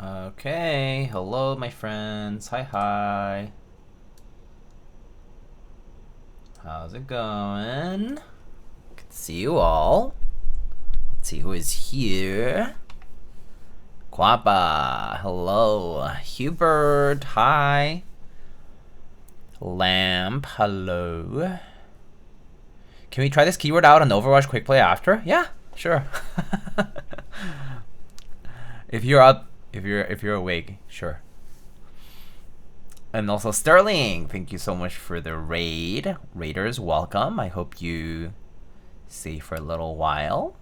Okay, hello my friends. Hi. How's it going? Good to see you all. Let's see who is here. Guapa, hello. Hubert, hi. Lamp, hello. Can we try this keyword out on Overwatch Quick Play after? Yeah, sure. If you're up, if you're awake, sure. And also Sterling, thank you so much for the raid. Raiders, welcome. I hope you stay for a little while.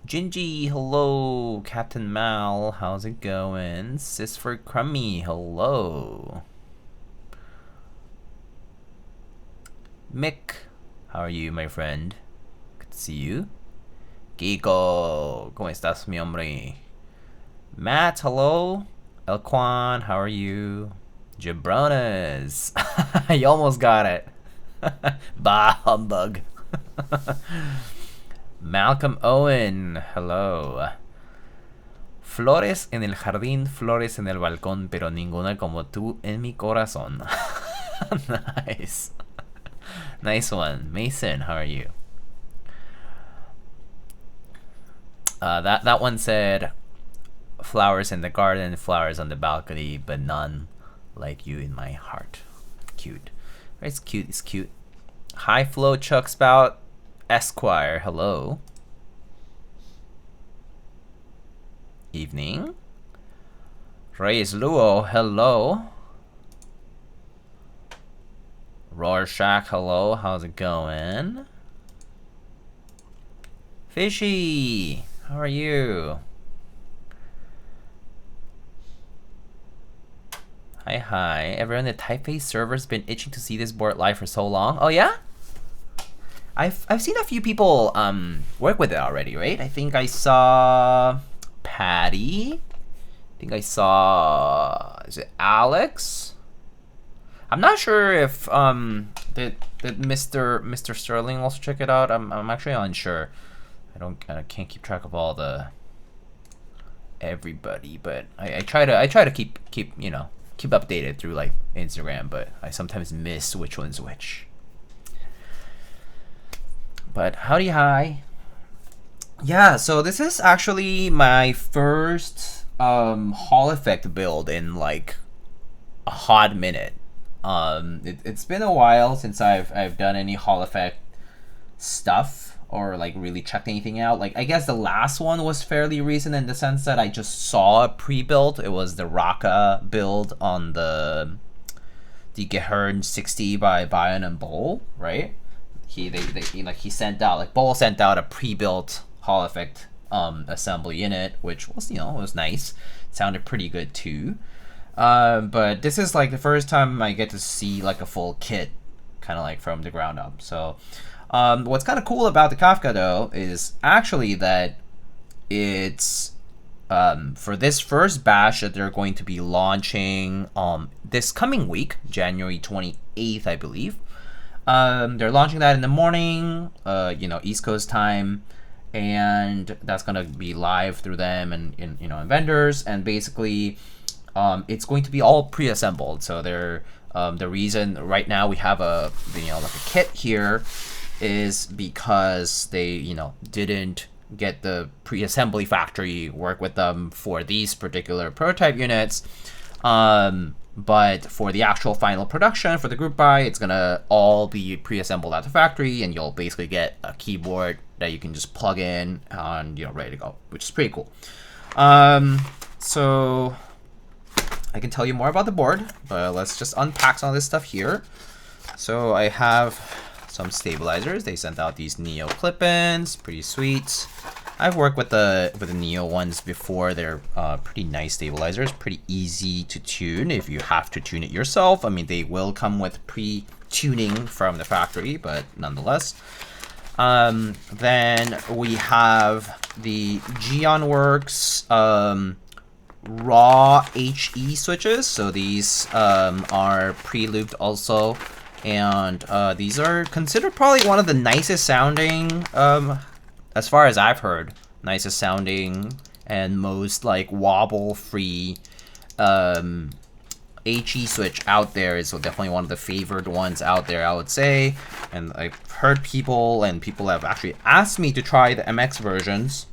Gingy, hello. Captain Mal, how's it going? Sis for Crummy, hello. Mick, how are you, my friend? Good to see you. Kiko, ¿cómo estás, mi hombre? Matt, hello. Elquan, how are you? Jabronas, you almost got it. Bah, humbug. Malcolm Owen, hello. Flores en el jardín, flores en el balcón, pero ninguna como tú en mi corazón. Nice. Nice one. Mason, how are you? That one said, flowers in the garden, flowers on the balcony, but none like you in my heart. Cute. It's cute, it's cute. High Flow Chuck Spout Esquire, hello. Evening. Reyes Luo, hello. Rorschach, hello. How's it going? Fishy, how are you? Hi. Everyone, the Typface server's been itching to see this board live for so long. Oh yeah? I've seen a few people work with it already, right? I think I saw Patty. I think I saw, is it Alex? I'm not sure if did Mr. Sterling also check it out. I'm actually unsure. I can't keep track of all the everybody, but I try to keep you know, keep updated through like Instagram, but I sometimes miss which one's which. But howdy hi. Yeah, so this is actually my first Hall Effect build in like a hot minute. It's been a while since I've done any Hall Effect stuff or like really checked anything out. Like I guess the last one was fairly recent in the sense that I just saw a pre-build. It was the Raka build on the Gehern 60 by Bayon and Bowl, right? He sent out, like Bowl sent out a pre-built Hall Effect assembly unit, which was, you know, was nice. It sounded pretty good too. But this is like the first time I get to see like a full kit, kind of like from the ground up. So what's kind of cool about the Kafka though is actually that it's for this first batch that they're going to be launching this coming week, January 28th, I believe. They're launching that in the morning, you know, East Coast time, and that's gonna be live through them and you know, and vendors, and basically it's going to be all pre-assembled. So they're the reason right now we have a, you know, like a kit here is because they, you know, didn't get the pre-assembly factory work with them for these particular prototype units. But for the actual final production for the group buy, it's gonna all be pre-assembled at the factory, and you'll basically get a keyboard that you can just plug in and, you know, ready to go, which is pretty cool. So I can tell you more about the board, but let's just unpack some of this stuff here. So I have some stabilizers. They sent out these Neo clip-ins, pretty sweet. I've worked with the Neo ones before. They're pretty nice stabilizers, pretty easy to tune if you have to tune it yourself. I mean, they will come with pre-tuning from the factory, but nonetheless. Then we have the Geon Works RAW HE switches. So these are pre-lubed also. And these are considered probably one of the nicest sounding, as far as I've heard, nicest sounding and most like wobble free HE switch out there. Is definitely one of the favored ones out there, I would say. And I've heard people have actually asked me to try the MX versions,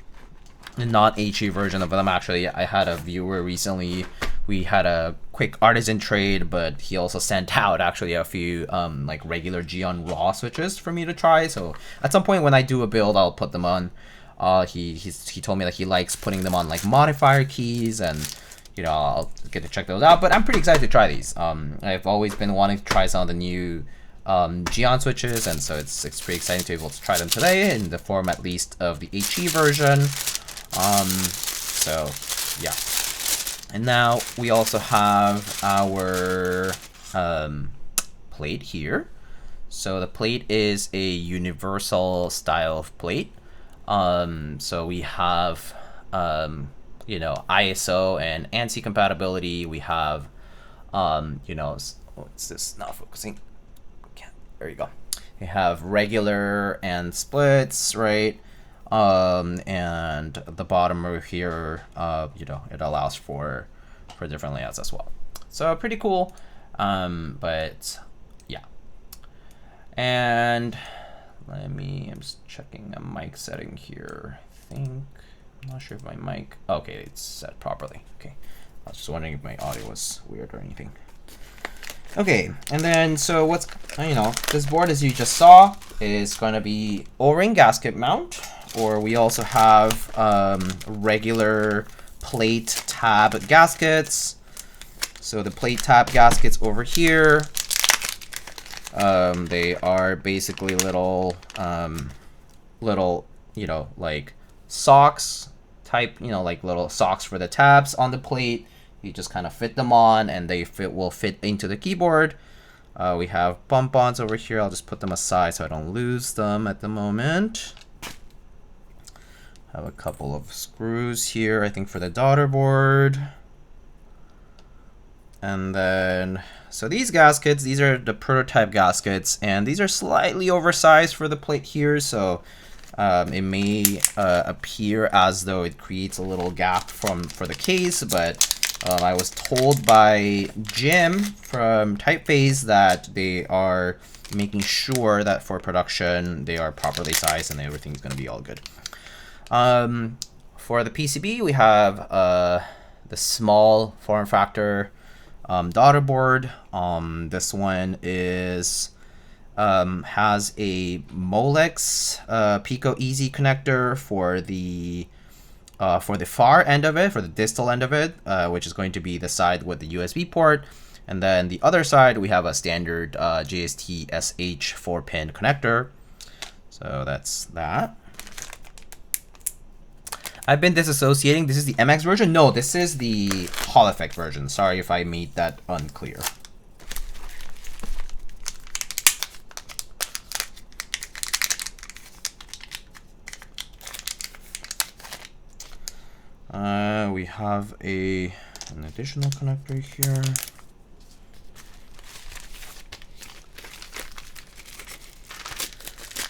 the not HE version of them. Actually, I had a viewer recently, we had a quick artisan trade, but he also sent out actually a few like regular Geon RAW switches for me to try. So at some point when I do a build, I'll put them on. He told me that he likes putting them on like modifier keys, and you know, I'll get to check those out. But I'm pretty excited to try these. I've always been wanting to try some of the new Geon switches, and so it's pretty exciting to be able to try them today in the form at least of the HE version. So yeah. And now we also have our plate here. So the plate is a universal style of plate. So we have you know, ISO and ANSI compatibility. We have you know, what's this not focusing? There you go. We have regular and splits, right? And the bottom over here, you know, it allows for different layouts as well. So pretty cool. But yeah. And I'm just checking a mic setting here. I think, I'm not sure if my mic, okay, it's set properly. Okay. I was just wondering if my audio was weird or anything. Okay, and then so what's, you know, this board, as you just saw, is going to be O-ring gasket mount, or we also have regular plate tab gaskets. So the plate tab gaskets over here, they are basically little, you know, like socks type, you know, like little socks for the tabs on the plate. You just kind of fit them on, and they will fit into the keyboard. We have bump-ons over here. I'll just put them aside so I don't lose them at the moment. Have a couple of screws here, I think, for the daughter board. And then, so these gaskets, these are the prototype gaskets, and these are slightly oversized for the plate here, so it may appear as though it creates a little gap for the case, but I was told by Jim from Typface that they are making sure that for production they are properly sized and everything's going to be all good. For the PCB, we have the small form factor daughter board. This one is has a Molex Pico Easy connector for the far end of it, for the distal end of it, which is going to be the side with the USB port. And then the other side, we have a standard JST SH 4-pin connector. So that's that. I've been disassociating. This is the MX version? No, this is the Hall Effect version. Sorry if I made that unclear. We have an additional connector here.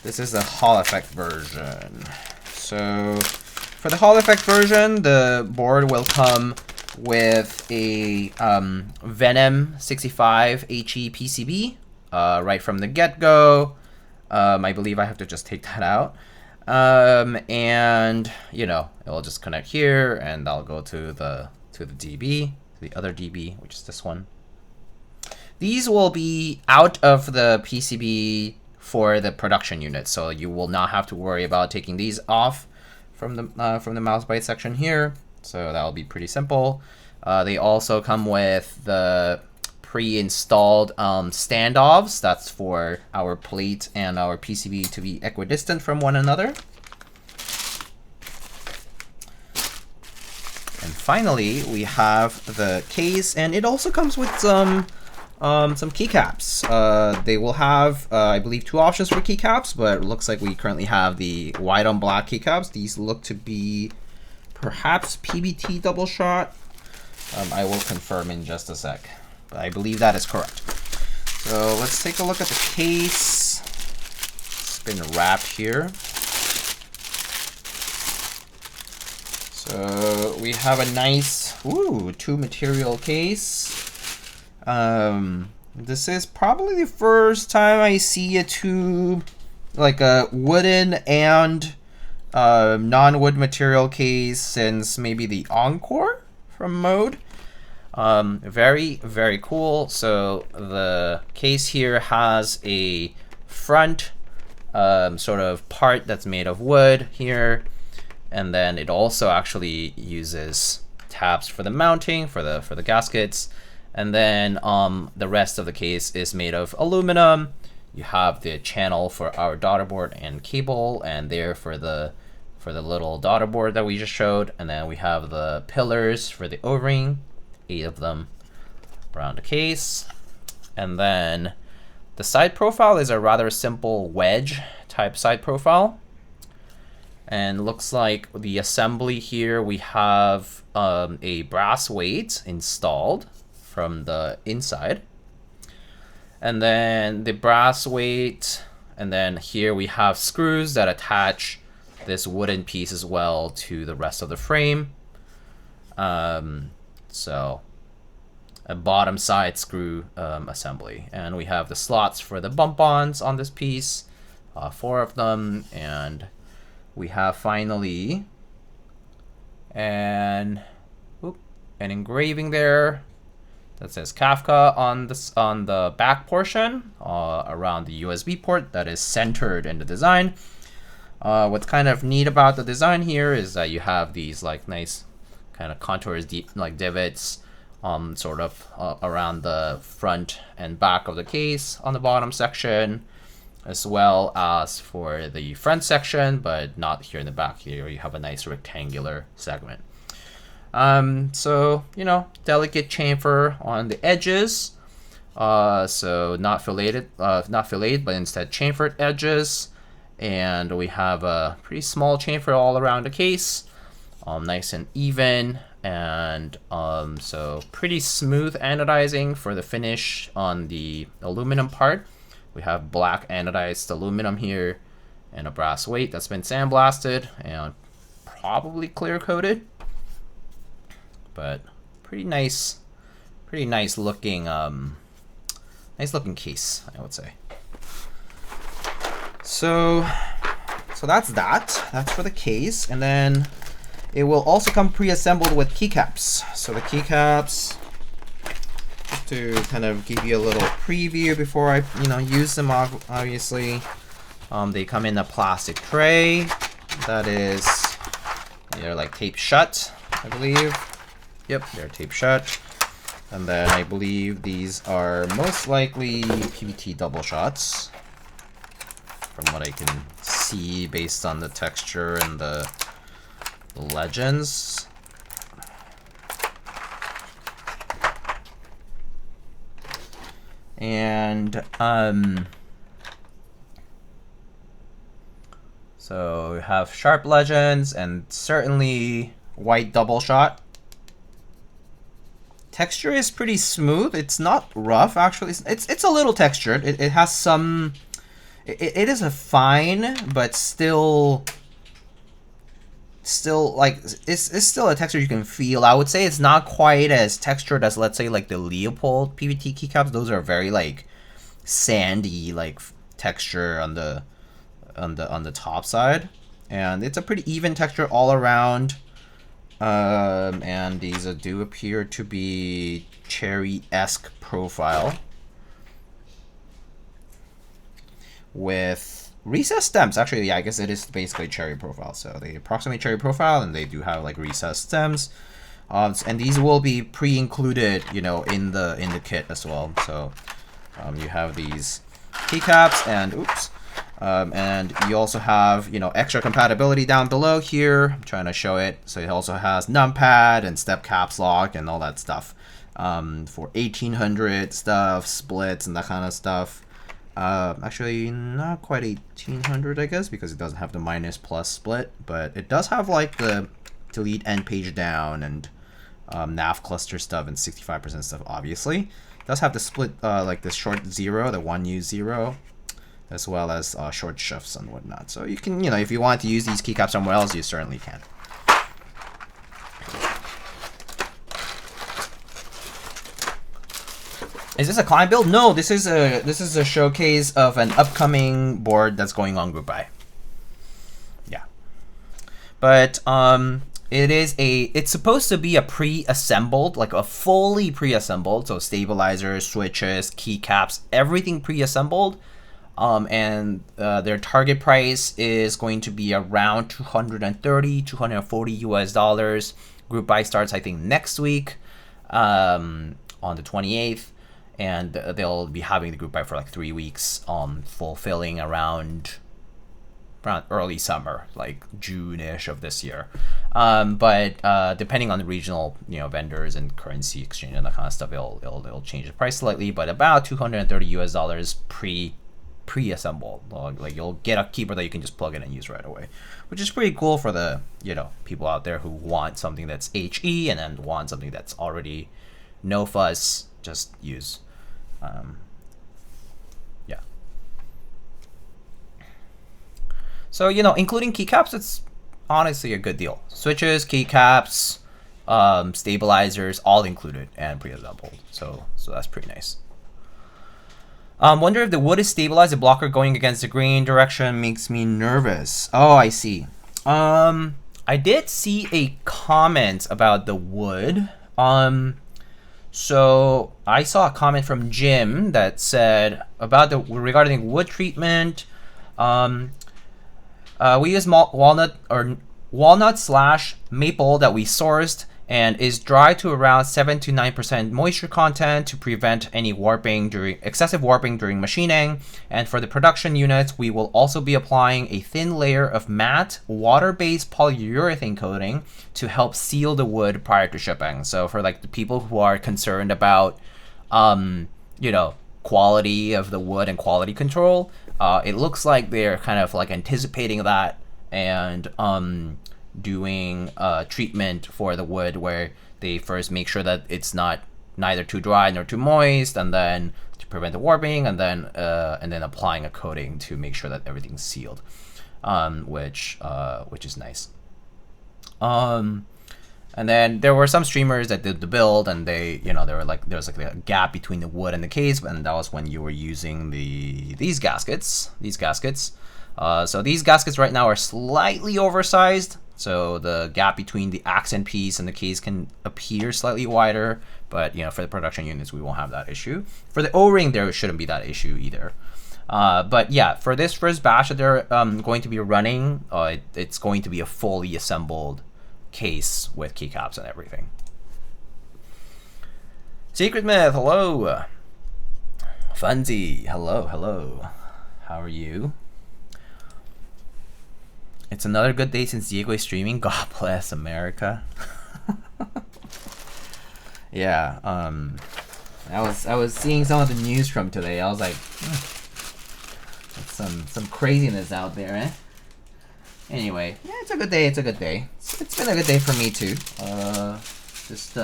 This is the Hall Effect version. So for the Hall Effect version, the board will come with a Venom 65 HE PCB right from the get-go. I believe I have to just take that out. And you know, it'll just connect here, and I'll go to the DB, to the other DB, which is this one. These will be out of the PCB for the production unit, so you will not have to worry about taking these off from the mouse byte section here. So that'll be pretty simple. They also come with the pre-installed standoffs. That's for our plate and our PCB to be equidistant from one another. And finally, we have the case, and it also comes with some keycaps. They will have, I believe, 2 options for keycaps, but it looks like we currently have the white on black keycaps. These look to be perhaps PBT double shot. I will confirm in just a sec, but I believe that is correct. So let's take a look at the case. It's been wrapped here. So we have a nice, two material case. This is probably the first time I see a tube, like a wooden and non-wood material case since maybe the Encore from Mode. Very, very cool. So the case here has a front sort of part that's made of wood here, and then it also actually uses tabs for the mounting for the gaskets, and then the rest of the case is made of aluminum. You have the channel for our daughter board and cable, and there for the little daughter board that we just showed, and then we have the pillars for the O-ring, 8 of them around the case. And then the side profile is a rather simple wedge type side profile, and looks like the assembly here, we have a brass weight installed from the inside, and then the brass weight, and then here we have screws that attach this wooden piece as well to the rest of the frame. So a bottom side screw assembly, and we have the slots for the bump-ons on this piece, 4 of them, and we have finally an engraving there that says Kafka on the back portion around the USB port that is centered in the design. What's kind of neat about the design here is that you have these like nice kind of contours, deep like divots sort of around the front and back of the case on the bottom section, as well as for the front section, but not here in the back. Here you have a nice rectangular segment. So, you know, delicate chamfer on the edges. So not filleted, but instead chamfered edges. And we have a pretty small chamfer all around the case, nice and even, and so pretty smooth anodizing for the finish on the aluminum part. We have black anodized aluminum here and a brass weight that's been sandblasted and probably clear coated, but pretty nice looking case, I would say. So that's that. That's for the case, and then it will also come pre-assembled with keycaps. So the keycaps, just to kind of give you a little preview before I use them, obviously, they come in a plastic tray that is, they're like taped shut, I believe. Yep, they're taped shut. And then I believe these are most likely PVT double shots, from what I can see based on the texture and the legends. And so we have sharp legends and certainly white double shot. Texture is pretty smooth. It's not rough, actually. It's a little textured. It has some. It is a fine, but still like it's still a texture you can feel. I would say it's not quite as textured as, let's say, like the Leopold PVT keycaps. Those are very like sandy like texture on the top side, and it's a pretty even texture all around. And these do appear to be cherry-esque profile, with recessed stems. Actually, yeah, I guess it is basically cherry profile. So they approximate cherry profile, and they do have like recessed stems. And these will be pre-included, in the kit as well. So you have these keycaps, and you also have extra compatibility down below here. I'm trying to show it. So it also has numpad and step caps lock and all that stuff for 1800 stuff, splits and that kind of stuff. Actually, not quite 1800, I guess, because it doesn't have the minus plus split, but it does have like the delete end page down and nav cluster stuff and 65% stuff, obviously. It does have the split, like the short 0, the 1U 0, as well as short shifts and whatnot. So you can, if you want to use these keycaps somewhere else, you certainly can. Is this a client build? No, this is a showcase of an upcoming board that's going on group buy. Yeah, but it's supposed to be a pre-assembled, like a fully pre-assembled, so stabilizers, switches, keycaps, everything pre-assembled. And their target price is going to be around 230, 240 US dollars. Group buy starts, I think, next week on the 28th. And they'll be having the group buy for like 3 weeks, fulfilling around early summer, like June-ish of this year. But depending on the regional, vendors and currency exchange and that kind of stuff, it'll change the price slightly. But about 230 US dollars pre-assembled. Like you'll get a keyboard that you can just plug in and use right away, which is pretty cool for the people out there who want something that's HE and then want something that's already no fuss, just use. Yeah. So including keycaps, it's honestly a good deal. Switches, keycaps, stabilizers, all included and pre-assembled. So that's pretty nice. Wonder if the wood is stabilized. The blocker going against the grain direction makes me nervous. Oh, I see. I did see a comment about the wood. So I saw a comment from Jim that said about regarding wood treatment. We use walnut/maple that we sourced and is dry to around 7 to 9% moisture content to prevent any excessive warping during machining. And for the production units, we will also be applying a thin layer of matte water-based polyurethane coating to help seal the wood prior to shipping. So for like the people who are concerned about, quality of the wood and quality control, it looks like they're kind of like anticipating that and doing treatment for the wood where they first make sure that it's neither too dry nor too moist, and then to prevent the warping, and then applying a coating to make sure that everything's sealed, which is nice. And then there were some streamers that did the build, and there was like a gap between the wood and the case, and that was when you were using these gaskets. So these gaskets right now are slightly oversized. So the gap between the accent piece and the case can appear slightly wider, but for the production units, we won't have that issue. For the O-ring, there shouldn't be that issue either. But yeah, for this first batch that they're going to be running, it's going to be a fully assembled case with keycaps and everything. Secret Myth, hello. Funzy, hello. How are you? It's another good day since Diego is streaming. God bless America. Yeah, I was seeing some of the news from today. I was like, some craziness out there, eh? Anyway, yeah, it's a good day. It's been a good day for me too. Just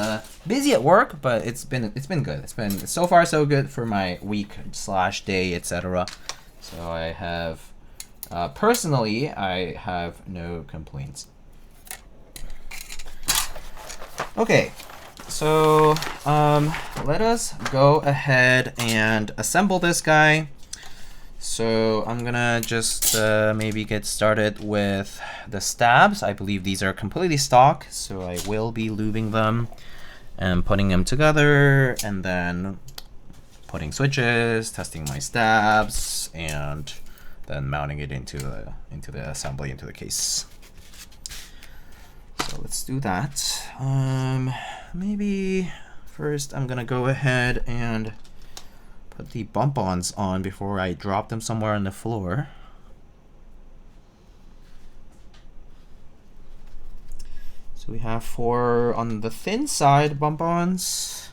busy at work, but it's been good. It's been so far so good for my week/day, etc. So I have. Personally, I have no complaints. Okay, so let us go ahead and assemble this guy. So I'm gonna just maybe get started with the stabs. I believe these are completely stock, so I will be lubing them and putting them together, and then putting switches, testing my stabs, and then mounting it into the assembly, into the case. So let's do that. Maybe first I'm gonna go ahead and put the bump-ons on before I drop them somewhere on the floor. So we have 4 on the thin side bump-ons.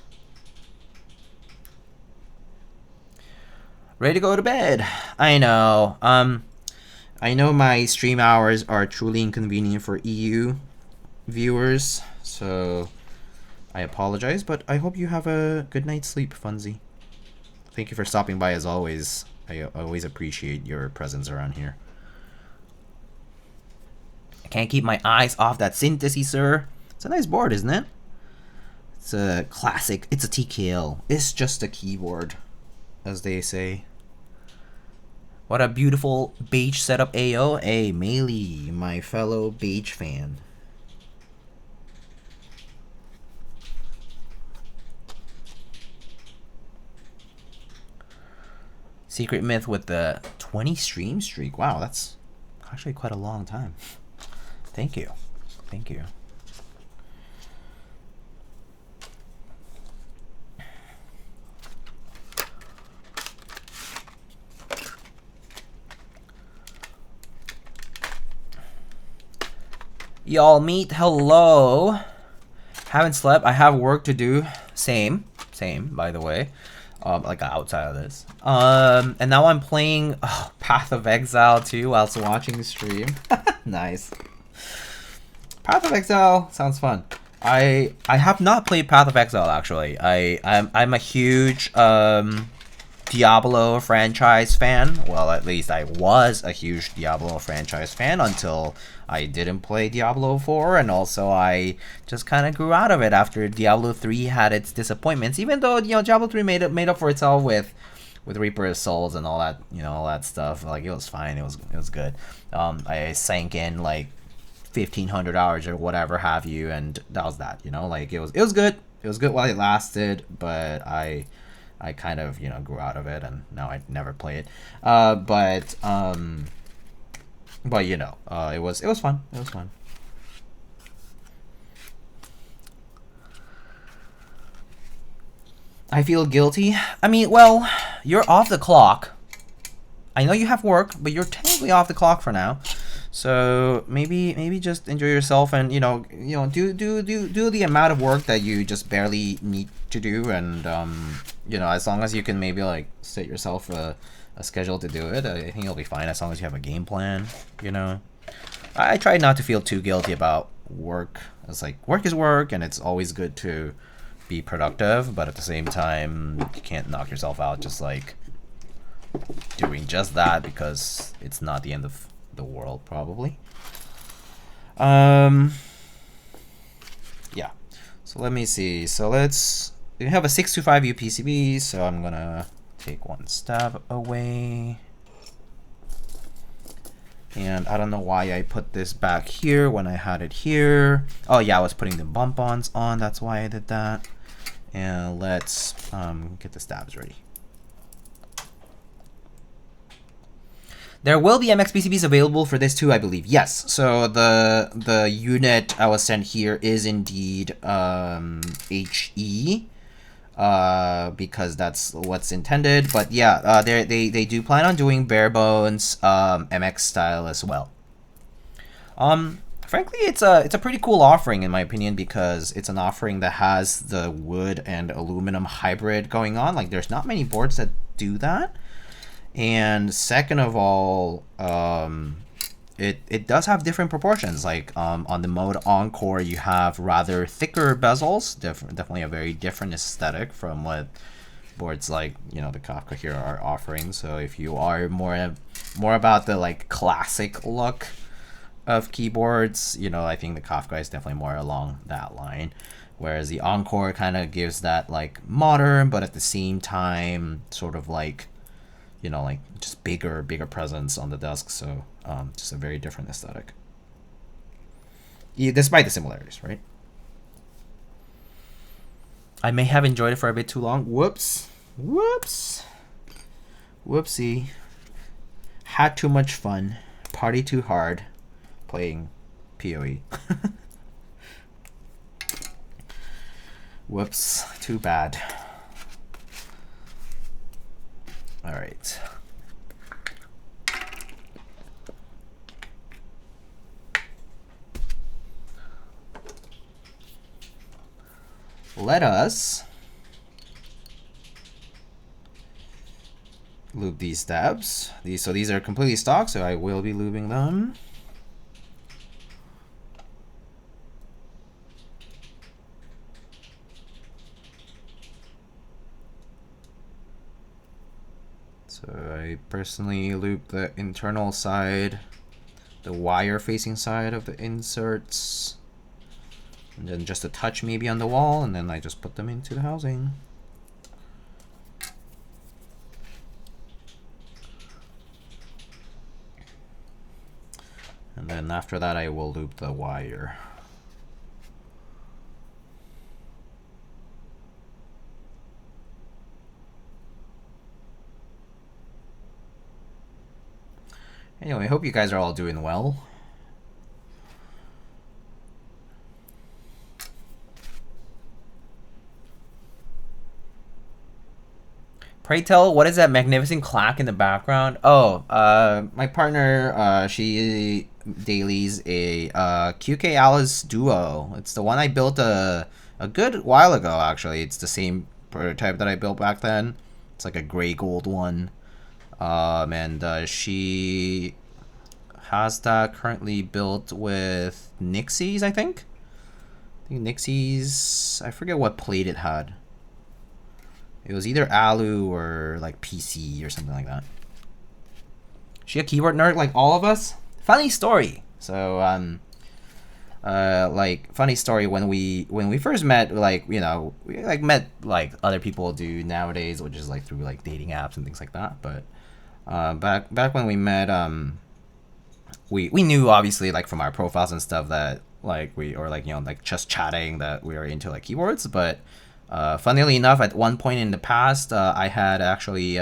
Ready to go to bed. I know. I know my stream hours are truly inconvenient for EU viewers, so I apologize, but I hope you have a good night's sleep, Funzy. Thank you for stopping by as always. I always appreciate your presence around here. I can't keep my eyes off that synthesis, sir. It's a nice board, isn't it? It's a classic. It's a TKL. It's just a keyboard, as they say. What a beautiful beige setup, AO. Hey, Melee, my fellow beige fan. Secret myth with the 20 stream streak. Wow, that's actually quite a long time. Thank you. Thank you. Y'all meet, hello. Haven't slept. I have work to do. Same, by the way. Like outside of this. And now I'm playing Path of Exile too whilst watching the stream. Nice. Path of Exile sounds fun. I have not played Path of Exile actually. I'm a huge Diablo franchise fan. Well, at least I was a huge Diablo franchise fan until I didn't play Diablo 4, and also I just kind of grew out of it after Diablo 3 had its disappointments. Even though, you know, Diablo 3 made up for itself with Reaper of Souls and all that, you know, all that stuff. Like, it was fine. It was good. I sank in like 1,500 hours or whatever have you, and that was that. You know, like it was good. It was good while it lasted, but I kind of, you know, grew out of it, and now I never play it. But you know, it was fun. It was fun. I feel guilty. I mean, well, you're off the clock. I know you have work, but you're technically off the clock for now. So maybe just enjoy yourself, and you know do the amount of work that you just barely need to do, and you know, as long as you can maybe like set yourself a schedule to do it, I think you'll be fine as long as you have a game plan. You know, I try not to feel too guilty about work. It's like work is work, and it's always good to be productive, but at the same time, you can't knock yourself out just like doing just that, because it's not the end of the world probably. Yeah, so let me see. So we have a 625U PCB, so I'm gonna take one stab away, and I don't know why I put this back here when I had it here. Oh yeah, I was putting the bump-ons on, that's why I did that. And let's get the stabs ready. There will be MX PCBs available for this too, I believe. Yes. So the unit I was sent here is indeed HE, because that's what's intended. But yeah, they do plan on doing bare bones MX style as well. Frankly, it's a pretty cool offering in my opinion, because it's an offering that has the wood and aluminum hybrid going on. Like, there's not many boards that do that. And second of all, it does have different proportions. Like on the mode Encore, you have rather thicker bezels, definitely a very different aesthetic from what boards like, you know, the Kafka here are offering. So if you are more about the like classic look of keyboards, you know, I think the Kafka is definitely more along that line. Whereas the Encore kind of gives that like modern, but at the same time sort of like, you know, like just bigger presence on the desk. So just a very different aesthetic. Yeah, despite the similarities, right? I may have enjoyed it for a bit too long. Whoops. Whoopsie. Had too much fun. Party too hard. Playing PoE. Whoops. Too bad. All right. Let us lube these stabs. These are completely stock, so I will be lubing them. So I personally loop the internal side, the wire facing side of the inserts. And then just a touch maybe on the wall, and then I just put them into the housing. And then after that, I will loop the wire. Anyway, I hope you guys are all doing well. Pray tell, what is that magnificent clack in the background? Oh, my partner, she dailies a QK Alice Duo. It's the one I built a good while ago, actually. It's the same prototype that I built back then. It's like a gray gold one. And she has that currently built with Nixies, I think. Nixies, I forget what plate it had. It was either Alu or like PC or something like that. She a keyboard nerd like all of us? Funny story. So like funny story, when we first met, like, you know, we like met like other people do nowadays, which is like through like dating apps and things like that. But back when we met, we knew obviously like from our profiles and stuff that like we, or like, you know, like just chatting, that we were into like keyboards. But funnily enough, at one point in the past, I had actually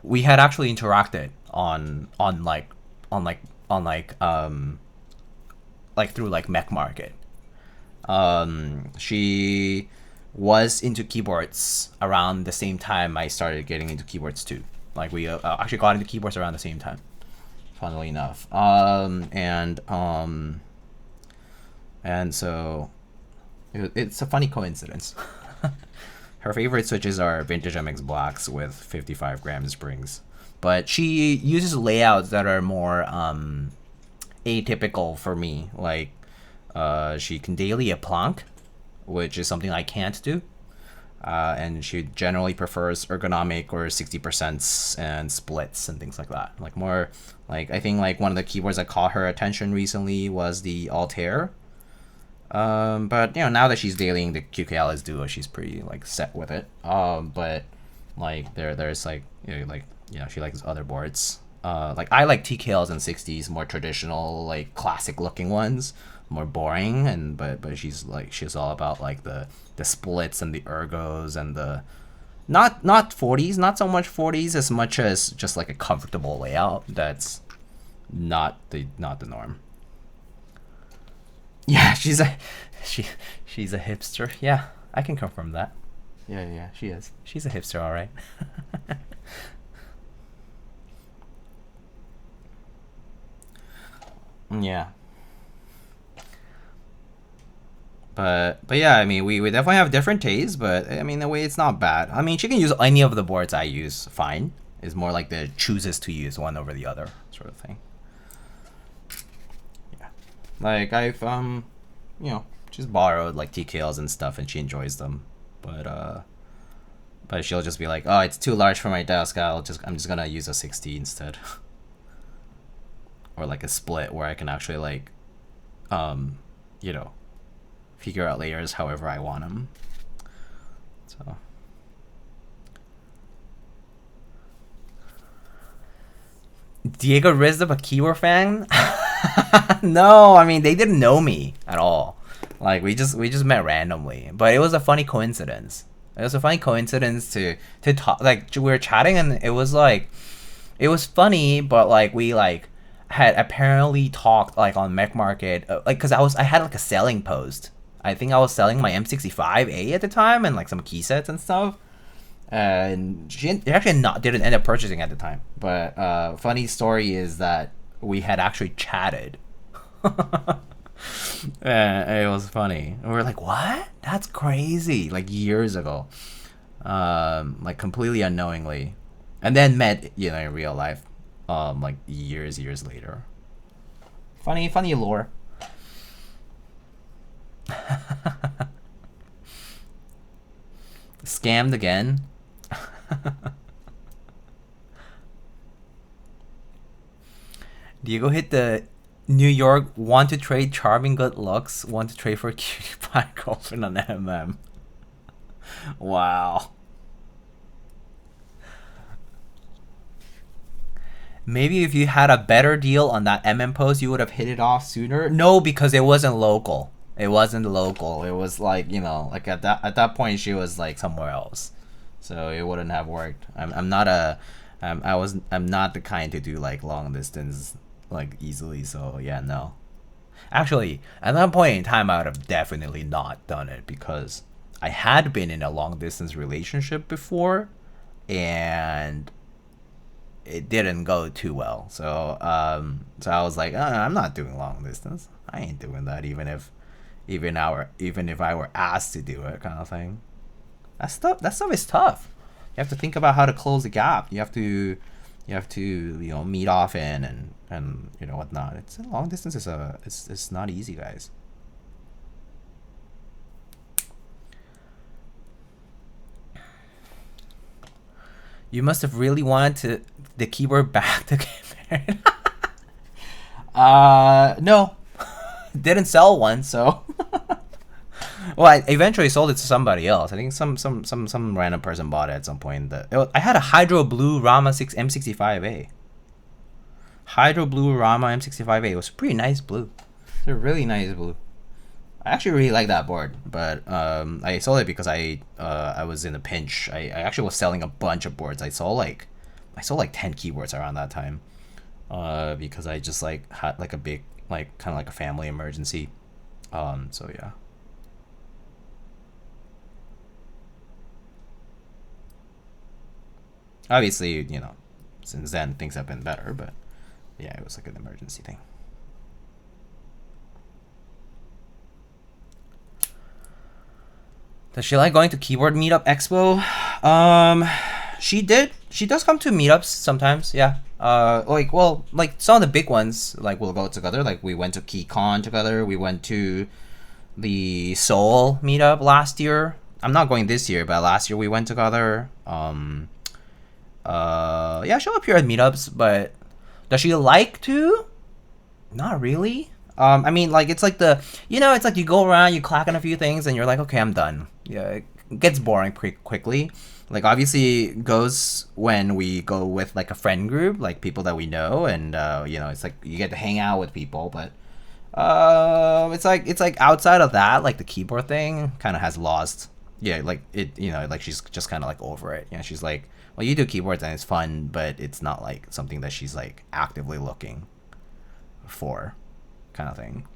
we had actually interacted on through like Mech Market. She was into keyboards around the same time I started getting into keyboards too. Like we actually got into keyboards around the same time, funnily enough. And so it's a funny coincidence. Her favorite switches are vintage MX Blacks with 55 gram springs, but she uses layouts that are more atypical for me. Like she can daily a plank, which is something I can't do. And she generally prefers ergonomic or 60% and splits and things like that. Like more, like I think like one of the keyboards that caught her attention recently was the Altair. But you know, now that she's dailying the QK Alice Duo, she's pretty like set with it. But like there's like, you know, she likes other boards. Like I like TKLs and 60s, more traditional, like classic looking ones, more boring. And but she's all about like the splits and the ergos and the not 40s, not so much 40s as much as just like a comfortable layout that's not the norm. Yeah, she's a hipster. Yeah, I can confirm that. Yeah, she is. She's a hipster, all right. Yeah. But yeah, I mean, we definitely have different tastes, but I mean, the way it's not bad. I mean, she can use any of the boards I use, fine. It's more like the chooses to use one over the other sort of thing. Like I've you know, just borrowed like TKLs and stuff, and she enjoys them. But she'll just be like, oh, it's too large for my desk. I'm just gonna use a 60 instead. Or like a split where I can actually like you know, figure out layers however I want them. So Diego Rizzo, a keyword fan? No, I mean, they didn't know me at all. Like we just met randomly, but it was a funny coincidence. It was a funny coincidence to talk. Like we were chatting, and it was like, it was funny, but like we like had apparently talked like on Mech Market, like because I had like a selling post. I think I was selling my M65A at the time and like some key sets and stuff. And she actually didn't end up purchasing at the time. But funny story is that we had actually chatted. And it was funny. And we were like, what? That's crazy. Like years ago. Like completely unknowingly. And then met, you know, in real life. Like years later. Funny lore. Scammed again. Diego hit the New York, want to trade charming good looks, want to trade for cutie pie girlfriend on MM. Wow. Maybe if you had a better deal on that MM post, you would have hit it off sooner. No, because it wasn't local. It wasn't local. It was like, you know, like at that point she was like somewhere else, so it wouldn't have worked. I'm not the kind to do like long distance like easily. So yeah, no. Actually, at that point in time, I would have definitely not done it because I had been in a long distance relationship before, and it didn't go too well. So I was like, I'm not doing long distance. I ain't doing that, even if I were asked to do it, kind of thing. That stuff is tough. You have to think about how to close the gap. You have to meet often and whatnot. It's long distance it's not easy, guys. You must have really wanted the keyboard back to get married. No. Didn't sell one, so. Well, I eventually sold it to somebody else. I think some random person bought it at some point. I had a Hydro Blue Rama M65A. Hydro Blue Rama M65A. It was a pretty nice blue. It's a really nice blue. I actually really like that board, but I sold it because I was in a pinch. I actually was selling a bunch of boards. I sold like 10 keyboards around that time, because I just like had like a big kind of like a family emergency. So yeah. Obviously, since then things have been better, but yeah, it was like an emergency thing. Does she like going to Keyboard Meetup Expo? She does come to meetups sometimes, yeah. Like some of the big ones, like we'll go together. Like we went to KeyCon together. We went to the Seoul meetup last year. I'm not going this year, but last year we went together. Yeah, she'll appear at meetups, but does she like to? Not really. I mean, like, it's like it's like you go around, you clack on a few things, and you're like, okay, I'm done. Yeah, it gets boring pretty quickly. Like, obviously, it goes when we go with, like, a friend group, like, people that we know, and, it's like you get to hang out with people, but, it's like outside of that, like, the keyboard thing kind of has lost, yeah, like, it, like, she's just kind of, like, over it. Yeah, she's like, well, you do keyboards and it's fun, but it's not, like, something that she's, like, actively looking for, kind of thing.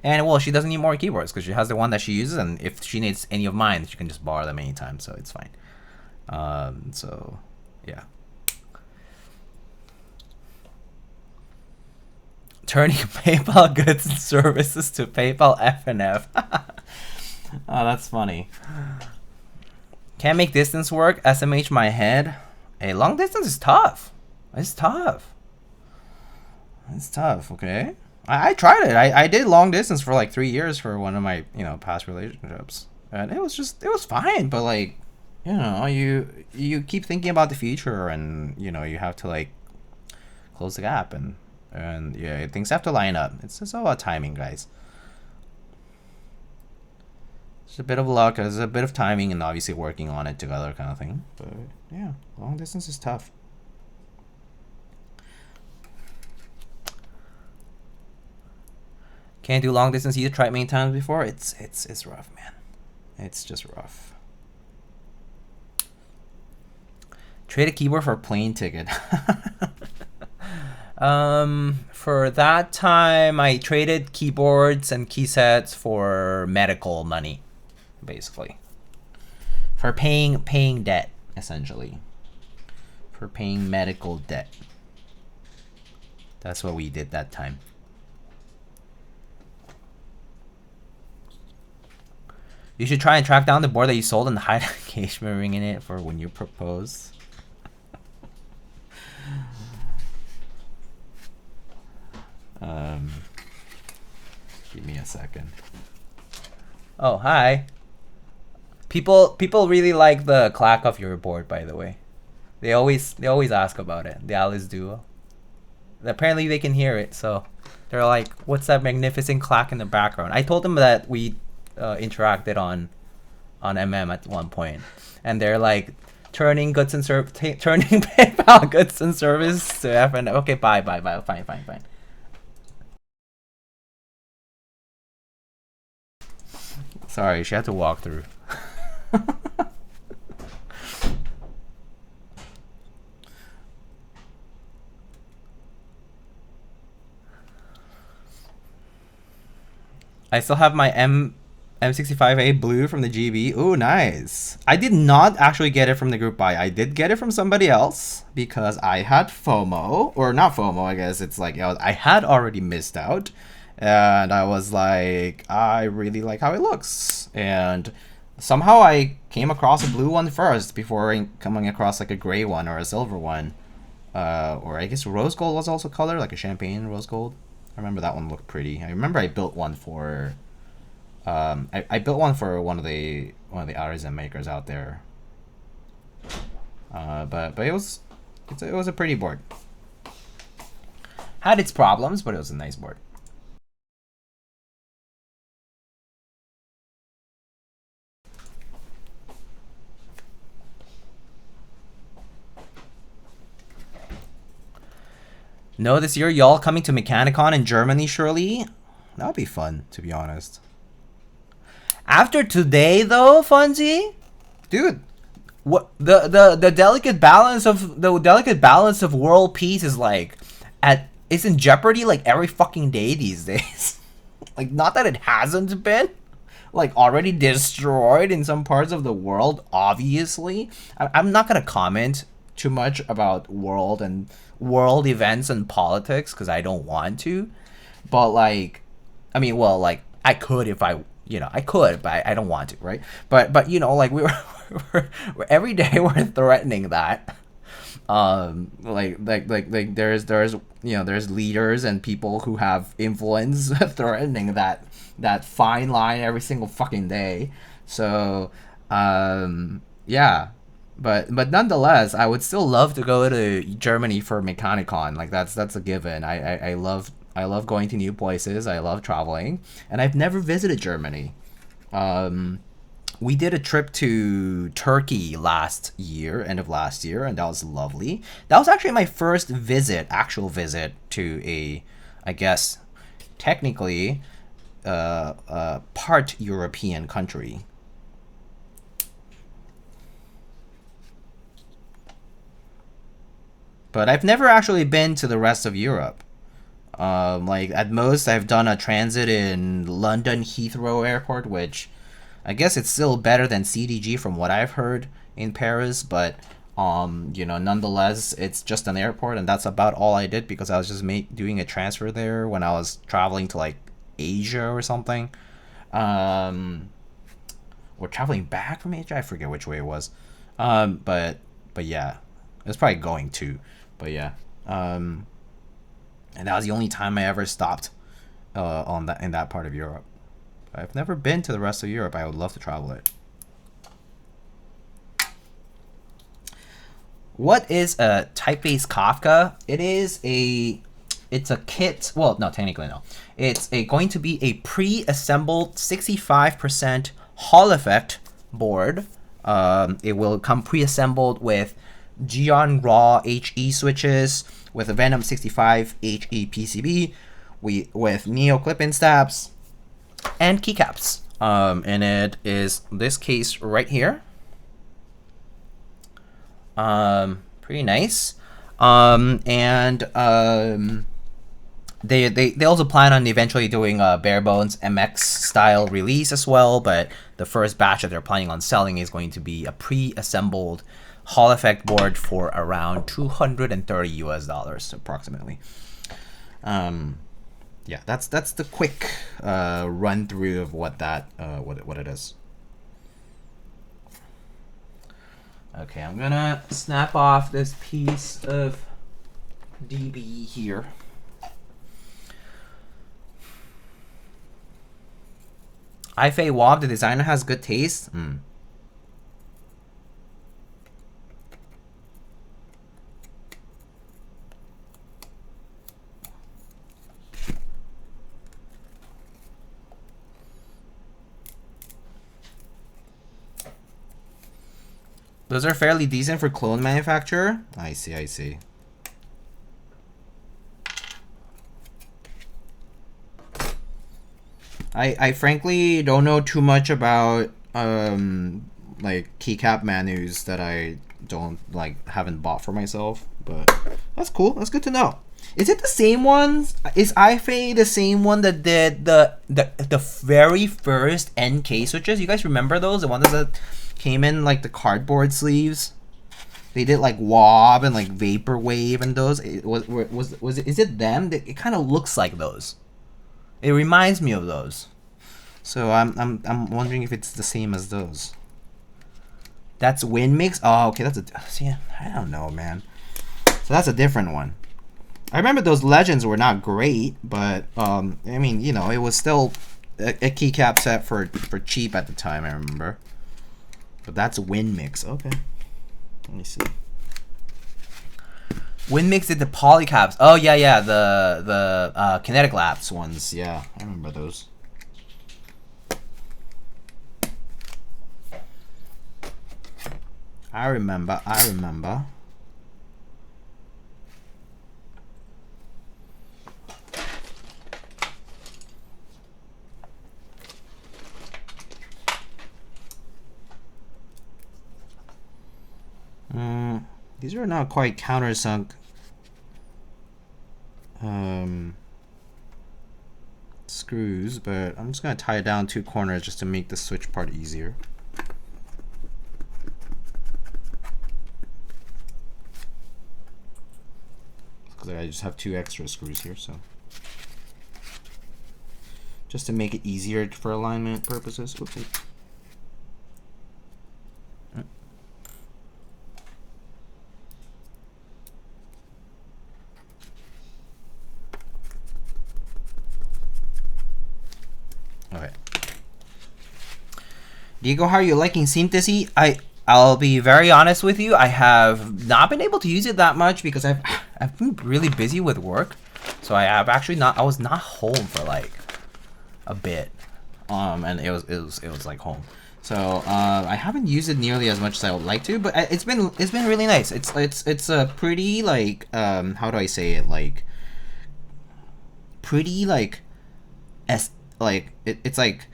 And well, she doesn't need more keyboards because she has the one that she uses, and if she needs any of mine, she can just borrow them anytime, so it's fine. So yeah. Turning PayPal goods and services to PayPal F&F. Oh, that's funny. Can't make distance work. SMH my head. Hey, long distance is tough. It's tough. It's tough, okay? I tried it. I did long distance for like 3 years for one of my, past relationships. And it was fine, but like, you keep thinking about the future, and, you have to like close the gap, and yeah, things have to line up. It's all about timing, guys. It's a bit of luck, it's a bit of timing, and obviously working on it together kind of thing. But yeah, long distance is tough. Can't do long distance. You tried many times before. It's rough, man. It's just rough. Trade a keyboard for a plane ticket. For that time, I traded keyboards and key sets for medical money, basically. For paying debt, essentially. For paying medical debt. That's what we did that time. You should try and track down the board that you sold and hide an engagement ring in it for when you propose. Give me a second. Oh, hi. People really like the clack of your board, by the way. They always ask about it. The Alice Duo. apparently they can hear it, so they're like, "What's that magnificent clack in the background?" I told them that we interacted on MM at one point, and they're like, turning goods and turning PayPal goods and service to FN. Okay, bye, fine. Sorry, she had to walk through. I still have my M65A blue from the GB. Ooh, nice. I did not actually get it from the group buy. I did get it from somebody else because I had FOMO, or not FOMO, I guess. It's like, I had already missed out. And I was like, I really like how it looks. And somehow I came across a blue one first before coming across like a gray one or a silver one. Or I guess rose gold was also color, like a champagne rose gold. I remember that one looked pretty. I remember I built one for I built one for one of the artisan makers out there. But it was a pretty board. Had its problems, but it was a nice board. No, this year y'all coming to Mechanicon in Germany, surely? That would be fun, to be honest. After today, though, Funzy, dude, what the delicate balance of world peace is like it's in jeopardy like every fucking day these days. Like, not that it hasn't been like already destroyed in some parts of the world. Obviously, I'm not gonna comment too much about world events and politics because I don't want to. But like, I mean, well, like I could if I could, but I don't want to, right? But like we're every day we're threatening that. Like there's leaders and people who have influence threatening that fine line every single fucking day. So yeah. But nonetheless, I would still love to go to Germany for Mechanicon. Like that's a given. I love going to new places. I love traveling, and I've never visited Germany. We did a trip to Turkey end of last year, and that was lovely. That was actually my first actual visit to a, I guess, technically, part European country. But I've never actually been to the rest of Europe. Like, at most, I've done a transit in London Heathrow Airport, which I guess it's still better than CDG from what I've heard in Paris. But, nonetheless, it's just an airport, and that's about all I did because I was just doing a transfer there when I was traveling to, like, Asia or something. Or traveling back from Asia? I forget which way it was. But yeah. It was probably going to. But yeah. And that was the only time I ever stopped in that part of Europe. I've never been to the rest of Europe. I would love to travel it. What is a Typface Kafka? It's a kit. Well, no, technically no. It's going to be a pre-assembled 65% Hall effect board. It will come pre-assembled with Geon RAW HE switches, with a Venom 65 HE PCB, with Neo clip-in stabs, and keycaps. And it is this case right here. Pretty nice. They also plan on eventually doing a bare bones MX style release as well, but the first batch that they're planning on selling is going to be a pre-assembled Hall effect board for around $230 US approximately. Yeah, that's the quick run through of what it is. Okay, I'm gonna snap off this piece of DB here. Aifei Wob, the designer, has good taste. Those are fairly decent for clone manufacturer. I see, I see. I frankly don't know too much about like keycap menus that I don't like haven't bought for myself, but that's cool. That's good to know. Is it the same ones? Is Aifei the same one that did the very first NK switches? You guys remember those? The ones that came in like the cardboard sleeves. They did like wob and like vaporwave and those. Is it them? It kind of looks like those. It reminds me of those. So I'm wondering if it's the same as those. That's Misc. Oh, okay. That's a. See, I don't know, man. So that's a different one. I remember those legends were not great, but I mean, you know, it was still a keycap set for cheap at the time. I remember. But that's Misc. Okay. Let me see. Misc did the polycaps. Oh yeah, yeah, the kinetic lapse ones. Yeah, I remember those. I remember. These are not quite countersunk screws, but I'm just gonna tie it down 2 corners just to make the switch part easier. Because I just have 2 extra screws here, so just to make it easier for alignment purposes. Whoopsie. Okay. Diego, how are you liking Synthesy? I'll be very honest with you. I have not been able to use it that much because I've been really busy with work. So I was not home for like a bit. And it was like home. So I haven't used it nearly as much as I would like to, but it's been really nice. It's a pretty like how do I say it, like pretty like it's like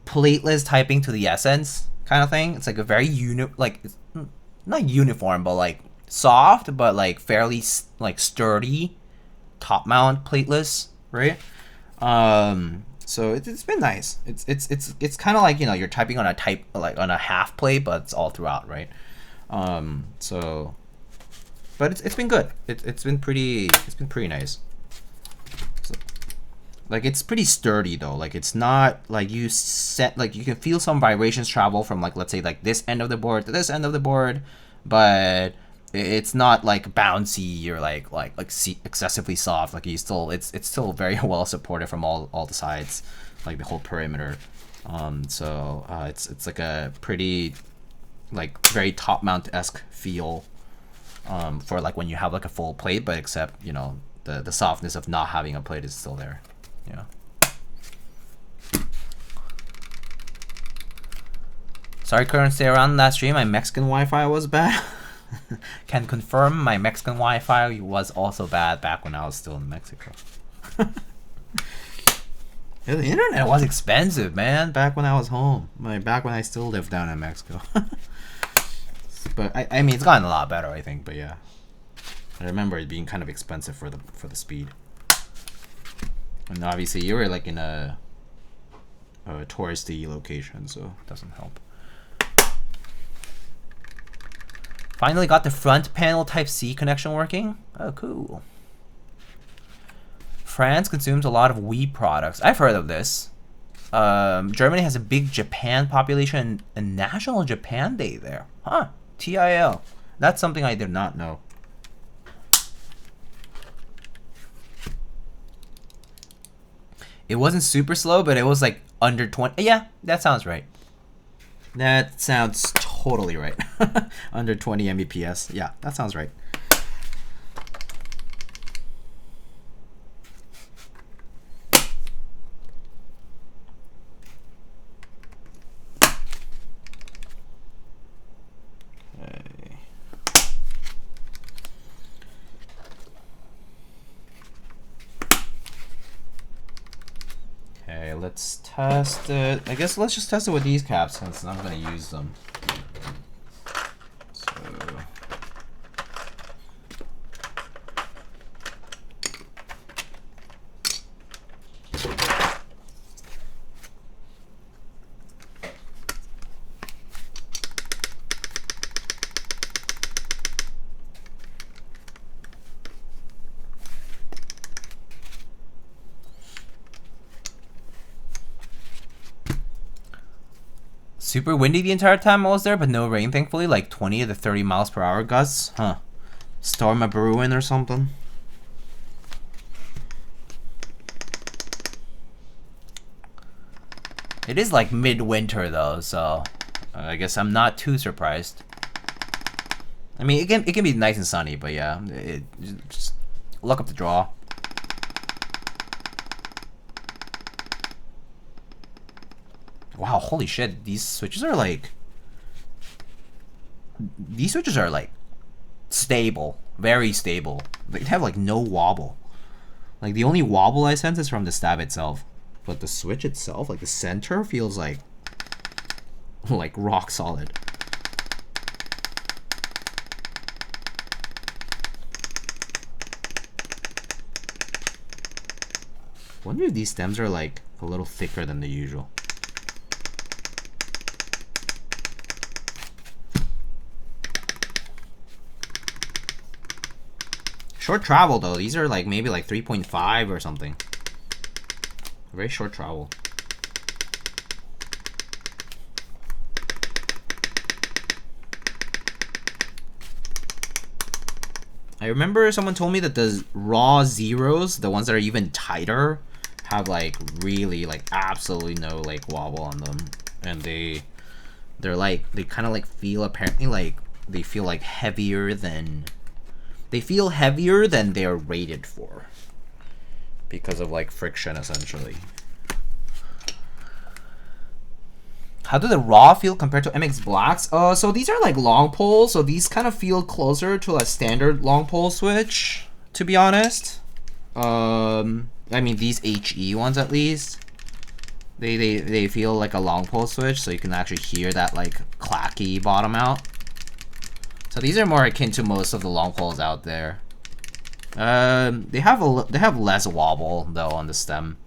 plateless typing to the essence kind of thing. It's like a very it's not uniform, but like soft, but like fairly like sturdy top mount plateless, right? So it's been nice. It's kind of like, you know, you're typing on a half plate, but it's all throughout, right? So, but it's been good. It's been pretty nice. Like, it's pretty sturdy though. Like, it's not like you can feel some vibrations travel from, like, let's say like this end of the board to this end of the board, but it's not like bouncy or like excessively soft. Like, it's still very well supported from all the sides, like the whole perimeter. So it's like a pretty like very top mount-esque feel for like when you have like a full plate, but except, you know, the softness of not having a plate is still there. Yeah. Sorry, couldn't stay around that stream. My Mexican Wi-Fi was bad. Can confirm my Mexican Wi-Fi was also bad back when I was still in Mexico. Yeah, the internet was expensive, man, back when I was home. Back when I still lived down in Mexico. But I mean, it's gotten a lot better, I think. But yeah, I remember it being kind of expensive for the speed. And obviously, you were like in a touristy location, so it doesn't help. Finally got the front panel Type-C connection working. Oh, cool. France consumes a lot of wheat products. I've heard of this. Germany has a big Japan population and National Japan Day there. Huh. TIL. That's something I did not know. It wasn't super slow, but it was like under 20. Yeah, that sounds right. That sounds totally right. Under 20 Mbps. Yeah, that sounds right. let's test it. I guess let's just test it with these caps since I'm gonna use them. So super windy the entire time I was there, but no rain, thankfully. Like 20 to 30 miles per hour gusts. Huh. Storm a brewing or something. It is like midwinter though, so I guess I'm not too surprised. I mean, it can be nice and sunny, but yeah, just look up the draw. Wow, holy shit, these switches are like stable, very stable. They have like no wobble. Like the only wobble I sense is from the stab itself. But the switch itself, like the center, feels like rock solid. Wonder if these stems are like a little thicker than the usual. Short travel though, these are like maybe like 3.5 or something. Very short travel. I remember someone told me that the raw zeros, the ones that are even tighter, have like really like absolutely no like wobble on them, and they're like they kind of like feel apparently like they feel like heavier than they're rated for because of like friction essentially. How do the raw feel compared to MX Blacks? So these are like long poles, so these kind of feel closer to a standard long pole switch, to be honest. I mean these HE ones at least. They feel like a long pole switch, so you can actually hear that like clacky bottom out. So these are more akin to most of the long poles out there. They have less wobble though on the stem.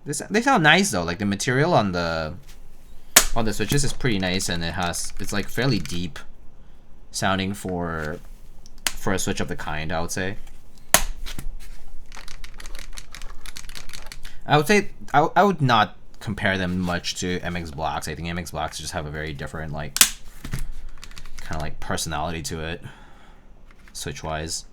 They sound nice though. Like the material on the switches is pretty nice, and it's like fairly deep sounding for a switch of the kind, I would say. I would not compare them much to MX Blacks. I think MX Blacks just have a very different like kind of like personality to it, switch wise.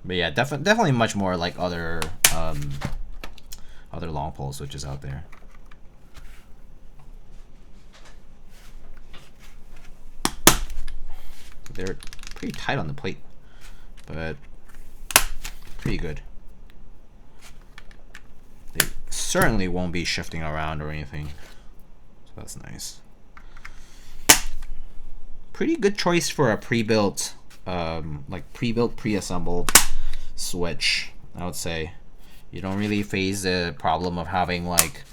But yeah, definitely much more like other long pole switches out there. They're pretty tight on the plate, but pretty good. They certainly won't be shifting around or anything, so that's nice. Pretty good choice for a pre-built, pre-assembled switch, I would say. You don't really face the problem of having like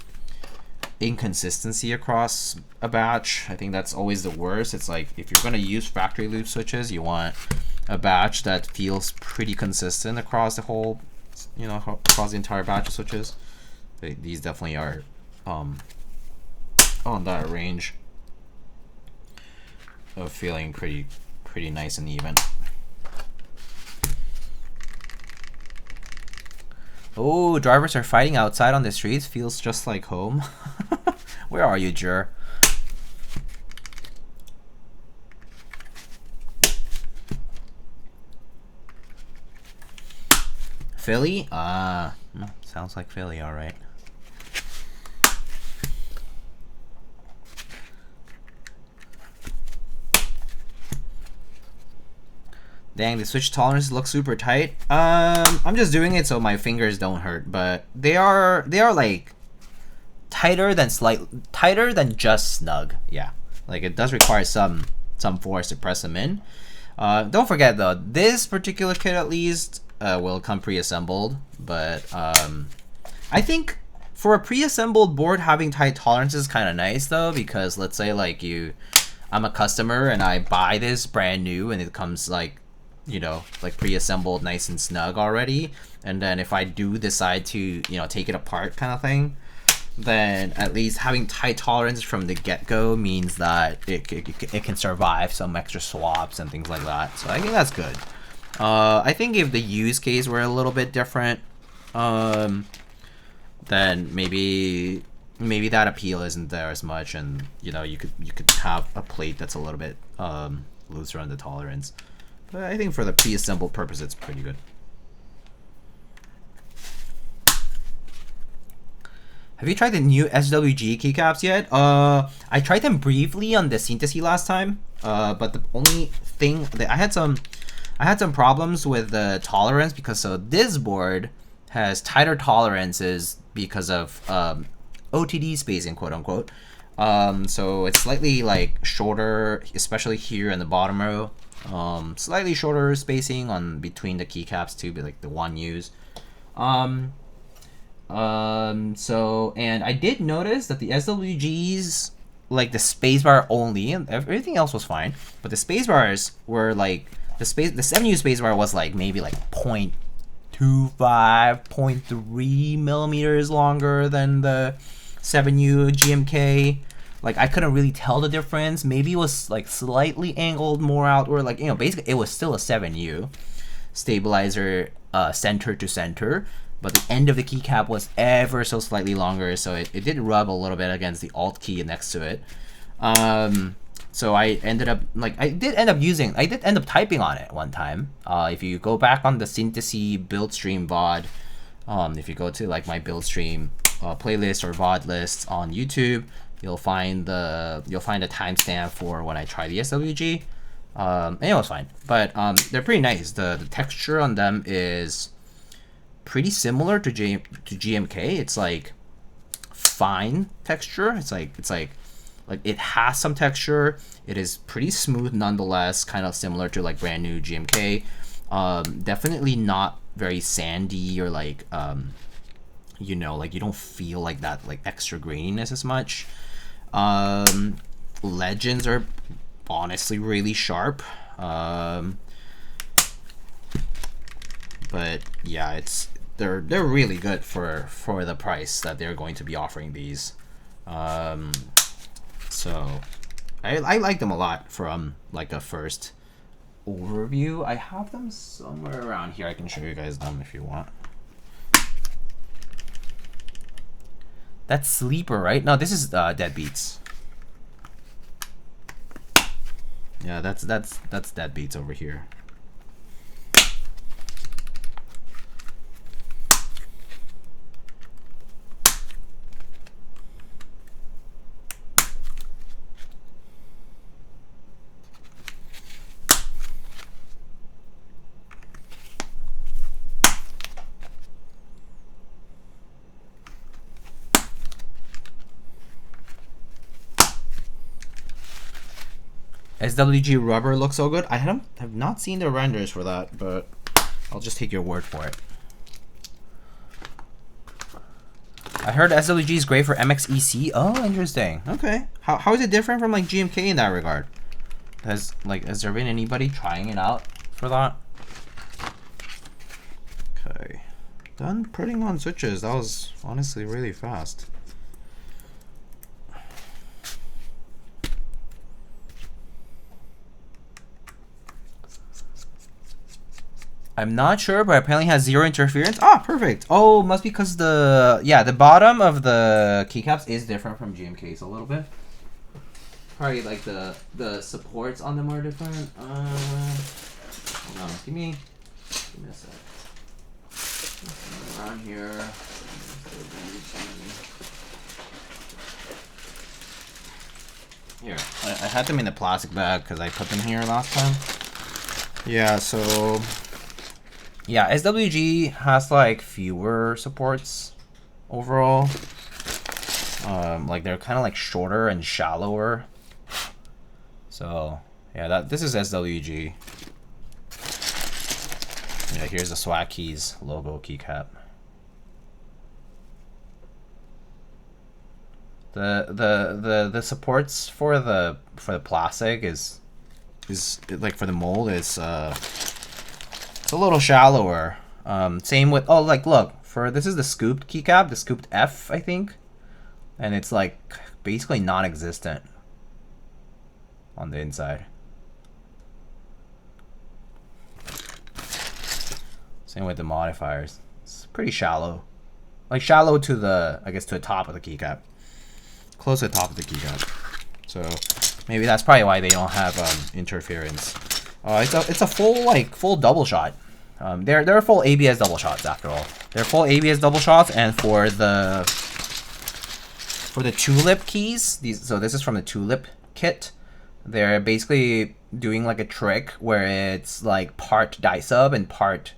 inconsistency across a batch. I think that's always the worst. It's like if you're gonna use factory loop switches, you want a batch that feels pretty consistent across the whole, you know, across the entire batch of switches. These definitely are on that range of feeling pretty nice and even. Oh, drivers are fighting outside on the streets. Feels just like home. Where are you, Jur? Philly? Sounds like Philly, alright. Dang, the switch tolerances look super tight. I'm just doing it so my fingers don't hurt, but they are like tighter than just snug. Yeah, like it does require some force to press them in. Don't forget though, this particular kit at least will come pre-assembled, but I think for a pre-assembled board, having tight tolerances is kind of nice though, because let's say like I'm a customer and I buy this brand new and it comes like, you know, like pre-assembled, nice and snug already, and then if I do decide to, you know, take it apart kind of thing, then at least having tight tolerance from the get-go means that it can survive some extra swaps and things like that. So I think that's good. I think if the use case were a little bit different, then maybe that appeal isn't there as much, and you know, you could have a plate that's a little bit looser on the tolerance. But I think for the pre-assembled purpose, it's pretty good. Have you tried the new SWG keycaps yet? I tried them briefly on the Synthesis last time, but the only thing that I had some problems with the tolerance, because so this board has tighter tolerances because of OTD spacing, quote unquote. So it's slightly like shorter, especially here in the bottom row. Slightly shorter spacing on between the keycaps too, but like the 1Us. So, and I did notice that the SWGs, like the spacebar only, and everything else was fine, but the spacebars were like, the 7U spacebar was like maybe like 0.25, 0.3 millimeters longer than the 7U GMK. Like I couldn't really tell the difference. Maybe it was like slightly angled more outward, like, you know, basically it was still a 7U stabilizer, center to center, but the end of the keycap was ever so slightly longer, so it did rub a little bit against the alt key next to it. So I ended up, like, I did end up typing on it one time. If you go back on the Synthesis build stream VOD, if you go to like my build stream playlist or VOD list on YouTube, you'll find the timestamp for when I tried the SWG. And it was fine, but they're pretty nice. The texture on them is pretty similar to GMK. It's like fine texture. It's like it has some texture. It is pretty smooth nonetheless, kind of similar to like brand new GMK. Definitely not very sandy or like you know, like you don't feel like that like extra graininess as much. Legends are honestly really sharp. But yeah, they're really good for the price that they're going to be offering these. So I like them a lot from like a first overview. I have them somewhere around here. I can show you guys them if you want. That's Sleeper, right? No, this is Deadbeats. Yeah, that's Deadbeats over here. SWG rubber looks so good. I have not seen the renders for that, but I'll just take your word for it. I heard SWG is great for MXEC. Oh, interesting. Okay. How is it different from like GMK in that regard? Has there been anybody trying it out for that? Okay. Done putting on switches. That was honestly really fast. I'm not sure, but apparently has 0 interference. Ah, perfect. Oh, must be because the bottom of the keycaps is different from GMK's a little bit. Probably like the supports on them are different. Hold on, give me a sec. Around here. Here, I had them in the plastic bag because I put them here last time. Yeah, so. Yeah, SWG has like fewer supports overall. Like they're kind of like shorter and shallower. So Yeah, this is SWG. Yeah, here's the Swag Keys logo keycap. The supports for the plastic is like for the mold is it's a little shallower. Same with like look for this is the scooped keycap, the scooped F I think, and it's like basically non-existent on the inside. Same with the modifiers. It's pretty shallow, like shallow to the I guess to the top of the keycap. Close to the top of the keycap, so maybe that's probably why they don't have interference. It's a full double shot. They're full ABS double shots after all. They're full ABS double shots, and for the tulip keys, so this is from the tulip kit. They're basically doing like a trick where it's like part dye sub and part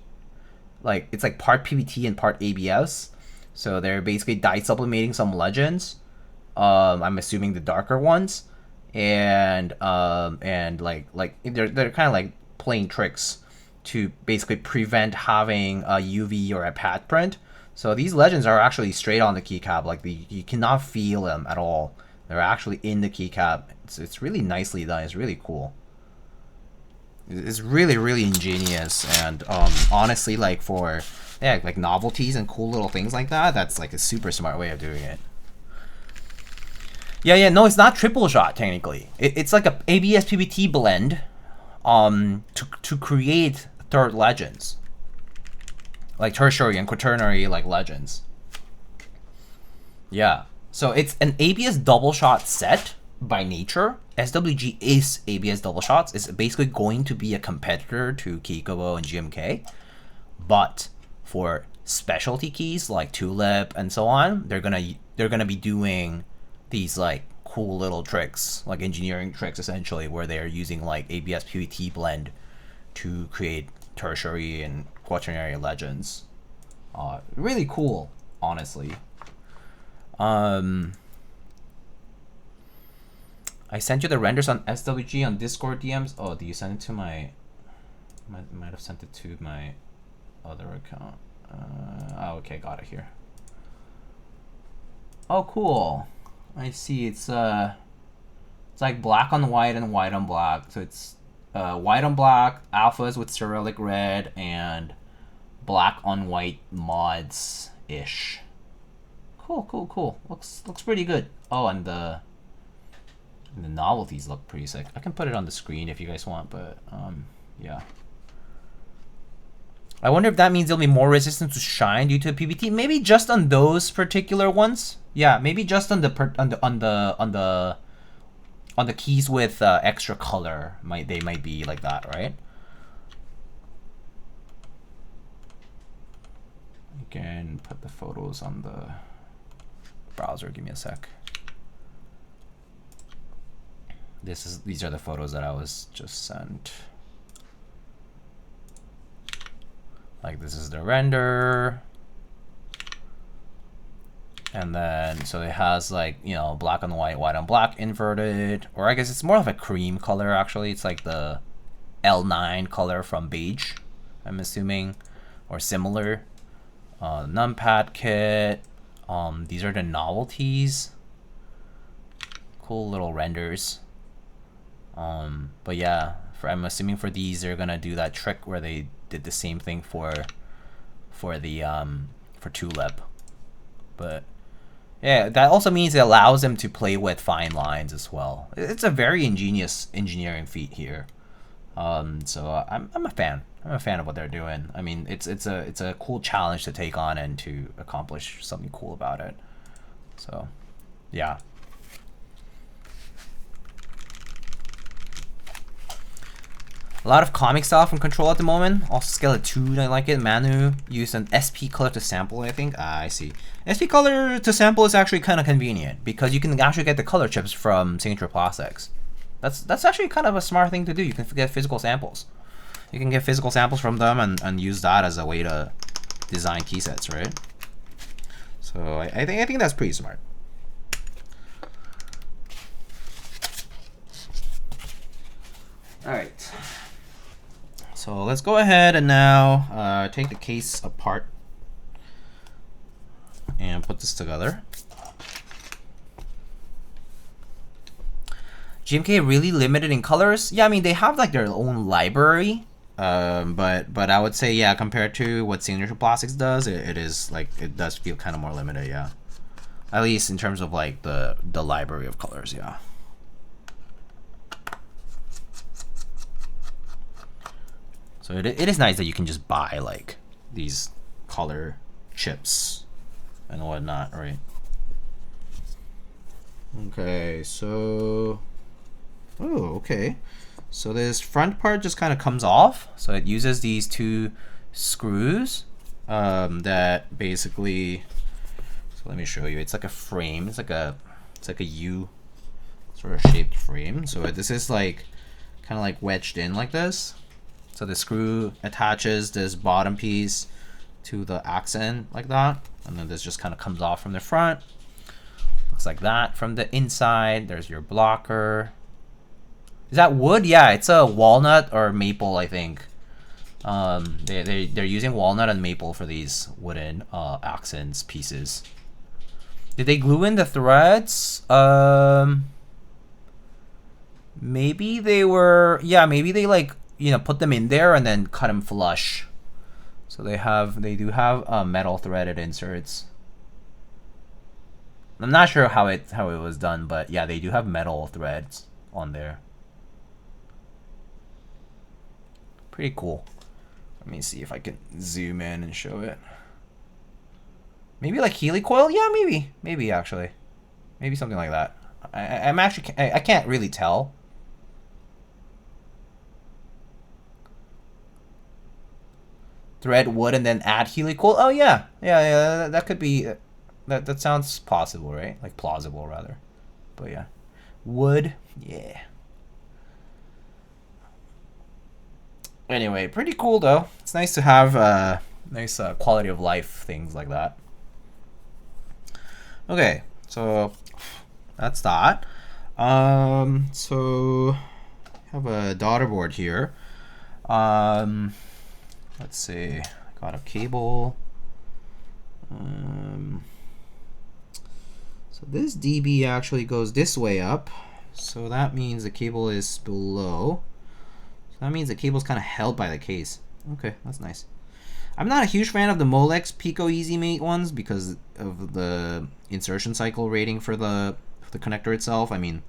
it's like part PBT and part ABS. So they're basically dye sublimating some legends. I'm assuming the darker ones, and like they're kind of like playing tricks to basically prevent having a UV or a pad print. So these legends are actually straight on the keycap, like you cannot feel them at all. They're actually in the keycap. It's really nicely done. It's really cool. It's really ingenious, and honestly, like for like novelties and cool little things like that, that's like a super smart way of doing it. Yeah, no, it's not triple shot technically. It's like a ABS PBT blend, to create third legends, like tertiary and quaternary like legends. Yeah, so it's an ABS double shot set by nature. SWG is ABS double shots. It's basically going to be a competitor to Keycaps and GMK, but for specialty keys like Tulip and so on, they're gonna be doing these like cool little tricks, like engineering tricks essentially, where they're using like ABS PBT blend to create tertiary and quaternary legends. Really cool, honestly. I sent you the renders on SWG on Discord DMs. Oh, do you send it to my? Might have sent it to my other account. Oh, okay, got it here. Oh, cool. I see. It's like black on white and white on black. So it's white on black alphas with Cyrillic red and black on white mods ish. Cool. Looks pretty good. Oh, and the novelties look pretty sick. I can put it on the screen if you guys want, but yeah. I wonder if that means there'll be more resistance to shine due to PBT. Maybe just on those particular ones. Yeah, maybe just on the keys with extra color. They might be like that, right? You can put the photos on the browser. Give me a sec. These are the photos that I was just sent. Like this is the render, and then so it has like, you know, black on white, white on black inverted, or I guess it's more of a cream color actually. It's like the L9 color from Beige, I'm assuming, or similar. Numpad kit. These are the novelties. Cool little renders. But yeah, I'm assuming for these they're gonna do that trick where they did the same thing for Tulip. But yeah, that also means it allows them to play with fine lines as well. It's a very ingenious engineering feat here. So I'm a fan. I'm a fan of what they're doing. I mean, it's a cool challenge to take on and to accomplish something cool about it. So yeah. A lot of comic style from Control at the moment. Also Skeleton, I like it. Manu used an SP color to sample, I think. I see. SP color to sample is actually kind of convenient because you can actually get the color chips from Signature Plastics. That's actually kind of a smart thing to do. You can get physical samples. You can get physical samples from them and use that as a way to design key sets, right? So I think that's pretty smart. All right. So let's go ahead and now take the case apart and put this together. GMK really limited in colors. Yeah, I mean they have like their own library, but I would say yeah, compared to what Signature Plastics does, it is like it does feel kind of more limited. Yeah, at least in terms of like the library of colors. Yeah. So it is nice that you can just buy like these color chips and whatnot, right? Okay, so okay. So this front part just kind of comes off. So it uses these two screws that basically. So let me show you. It's like a frame. It's like a U sort of shaped frame. So this is like kind of like wedged in like this. So the screw attaches this bottom piece to the accent like that, and then this just kind of comes off from the front. Looks like that from the inside. There's your blocker. Is that wood? Yeah, it's a walnut or maple, I think. They're using walnut and maple for these wooden accents pieces. Did they glue in the threads? Maybe they were. Yeah, maybe they like put them in there and then cut them flush. So they do have metal threaded inserts. I'm not sure how it was done, but yeah, they do have metal threads on there. Pretty cool. Let me see if I can zoom in and show it. Maybe like helicoil? Yeah, maybe actually, maybe something like that. I can't really tell. Thread wood and then add helicoil. Oh yeah, that could be. That sounds possible, right? Like plausible rather. But yeah, wood. Yeah. Anyway, pretty cool though. It's nice to have nice quality of life things like that. Okay, so that's that. So I have a daughter board here. Let's see. I got a cable. So this DB actually goes this way up. So that means the cable is below. So that means the cable's kind of held by the case. Okay, that's nice. I'm not a huge fan of the Molex Pico Easy Mate ones because of the insertion cycle rating for the connector itself. I mean,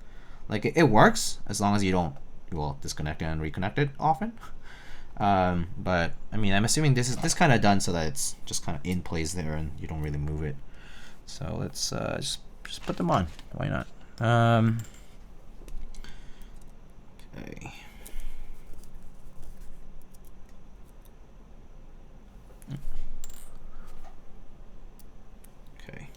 like it works as long as you don't disconnect it and reconnect it often. But I mean, I'm assuming this kind of done so that it's just kind of in place there and you don't really move it. So let's just put them on. Why not? Okay. Okay.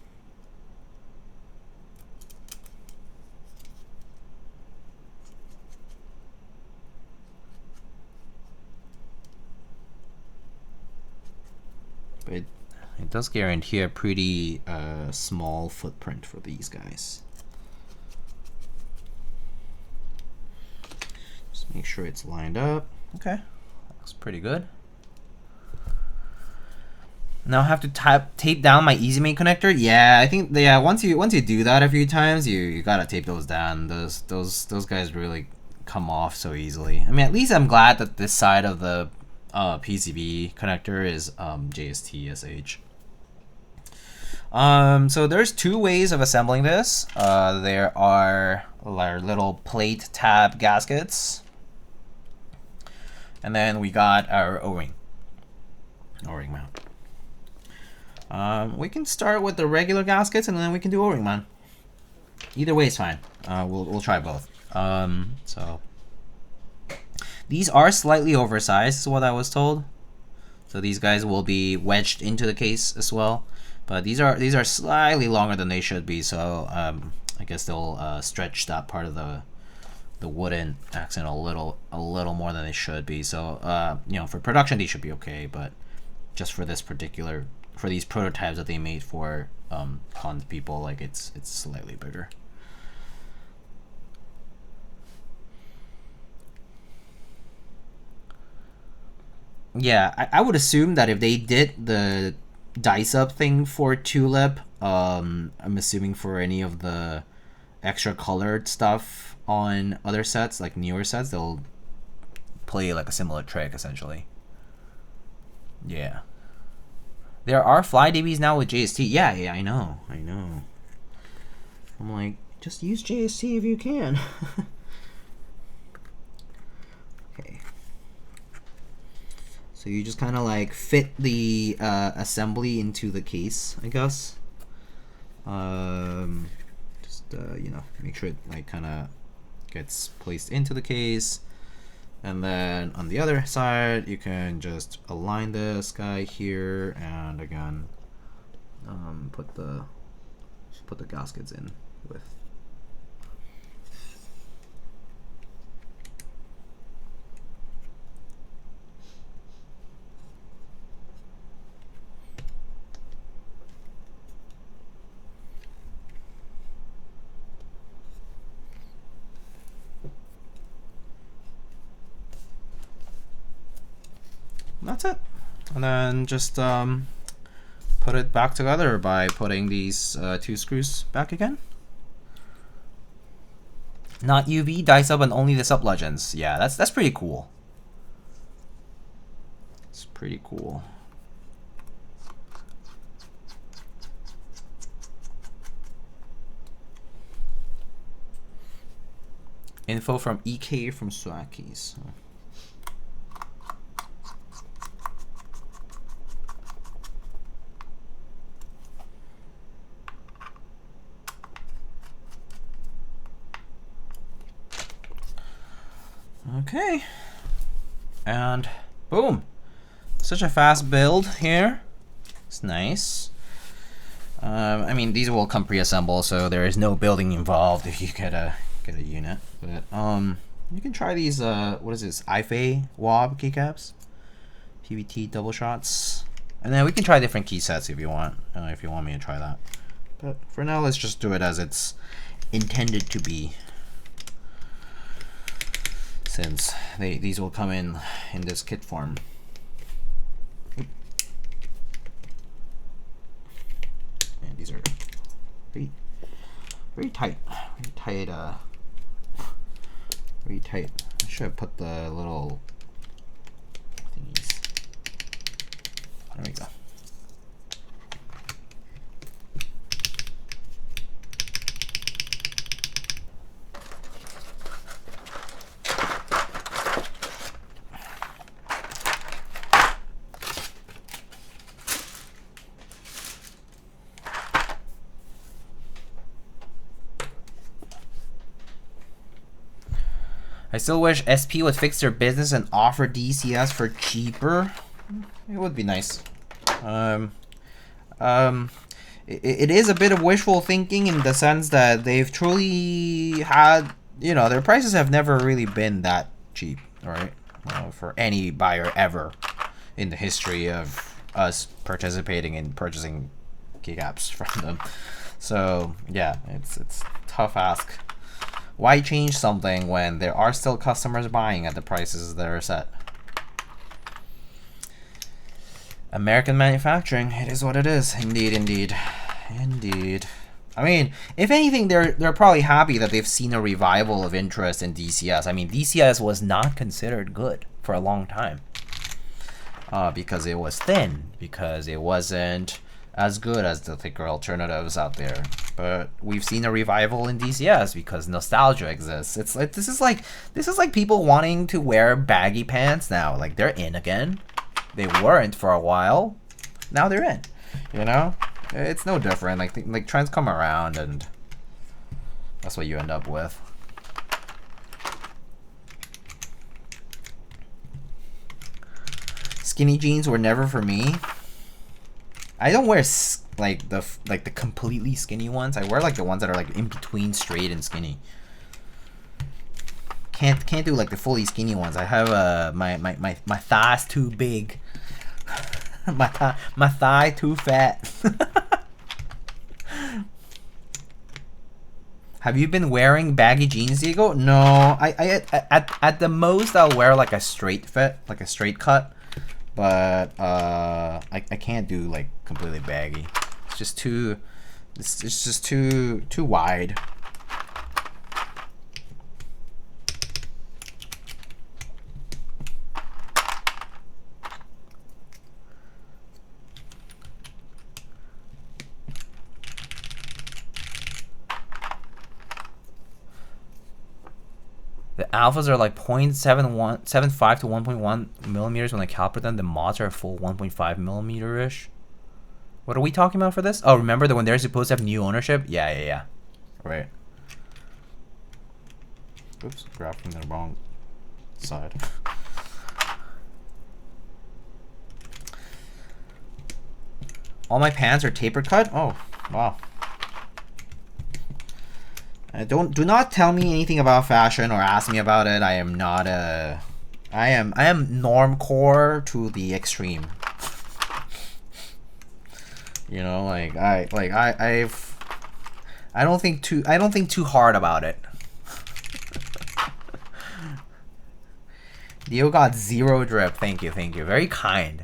But it does guarantee a pretty small footprint for these guys. Just make sure it's lined up. Okay, looks pretty good. Now I have to tape down my EasyMate connector. Yeah, I think once you do that a few times, you gotta tape those down. Those guys really come off so easily. I mean, at least I'm glad that this side of the PCB connector is JST-SH. So there's two ways of assembling this. There are our little plate tab gaskets, and then we got our O-ring mount. We can start with the regular gaskets, and then we can do O-ring mount. Either way is fine. We'll try both. So these are slightly oversized, is what I was told. So these guys will be wedged into the case as well. But these are slightly longer than they should be. So I guess they'll stretch that part of the wooden accent a little more than they should be. So for production these should be okay. But just for these prototypes that they made for cons people, like it's slightly bigger. Yeah, I would assume that if they did the dice up thing for Tulip, I'm assuming for any of the extra colored stuff on other sets, like newer sets, they'll play like a similar trick essentially. Yeah. There are fly DBs now with JST. Yeah, I know. I'm like, just use JST if you can. Okay. So you just kind of like fit the assembly into the case, I guess. Just you know, make sure it like kind of gets placed into the case. And then on the other side, you can just align this guy here, and again, put the gaskets in with. That's it. And then just put it back together by putting these 2 screws back again. Not UV, dice up, and only the sub legends. Yeah, that's pretty cool. It's pretty cool. Info from EK from Swackies. Okay, and boom, such a fast build here. It's nice. I mean, these will come pre-assembled, so there is no building involved if you get a unit. But you can try these. What is this? Aifei WAB keycaps, PVT double shots, and then we can try different key sets if you want. If you want me to try that. But for now, let's just do it as it's intended to be. Since these will come in this kit form. And these are very tight, very tight. I should have put the little thingies. There we go. I still wish SP would fix their business and offer DCS for cheaper. It would be nice. It is a bit of wishful thinking in the sense that they've truly had, you know, their prices have never really been that cheap, right? For any buyer ever in the history of us participating in purchasing keycaps from them. So yeah, it's a tough ask. Why change something when there are still customers buying at the prices that are set? American manufacturing, it is what it is. Indeed, indeed, indeed. I mean, if anything, they're probably happy that they've seen a revival of interest in DCS. I mean, DCS was not considered good for a long time because it was thin, because it wasn't as good as the thicker alternatives out there. But we've seen a revival in DCS because nostalgia exists. It's like this is like people wanting to wear baggy pants now. Like, they're in again. They weren't for a while. Now they're in. You know, it's no different. Like trends come around, and that's what you end up with. Skinny jeans were never for me. I don't wear like the completely skinny ones. I wear like the ones that are like in between straight and skinny. Can't do like the fully skinny ones. I have my thighs too big. my thigh too fat. Have you been wearing baggy jeans, Diego? No. I at the most I'll wear like a straight fit, like a straight cut. but I can't do like completely baggy. It's just too, it's just too wide. The alphas are like 0.75 to 1.1 millimeters when I calibrate them. The mods are full 1.5 millimeter-ish. What are we talking about for this? Oh, remember that when they're supposed to have new ownership? Yeah. Right. Oops, grabbing the wrong side. All my pants are taper cut? Oh, wow. Do not tell me anything about fashion or ask me about it. I am not a. I am normcore to the extreme. You know, like I don't think too hard about it. Dio got 0 drip. Thank you. Very kind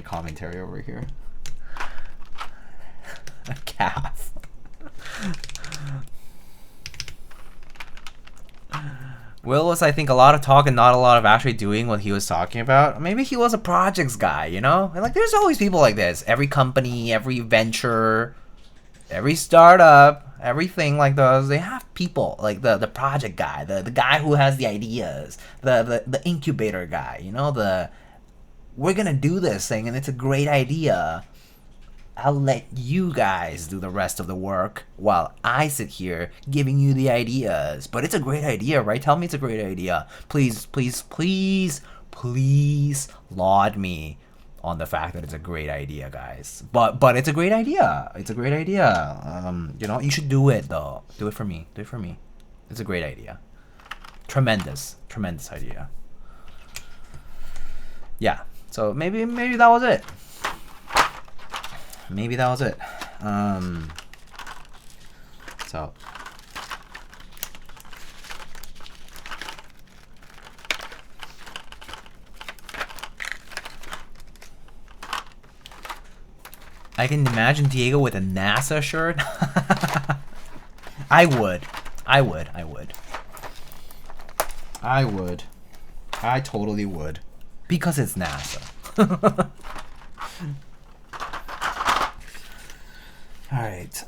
commentary over here. A calf. Will was, I think, a lot of talk and not a lot of actually doing what he was talking about. Maybe he was a projects guy, you know? And like, there's always people like this. Every company, every venture, every startup, everything like those, they have people like the project guy, the guy who has the ideas, the incubator guy, you know? We're gonna do this thing and it's a great idea. I'll let you guys do the rest of the work while I sit here giving you the ideas. But it's a great idea, right? Tell me it's a great idea. Please laud me on the fact that it's a great idea, guys. But it's a great idea. It's a great idea. You know, you should do it though. Do it for me. It's a great idea. Tremendous idea. Yeah. So maybe that was it. So I can imagine Diego with a NASA shirt. I would. I totally would. Because it's NASA. Alright,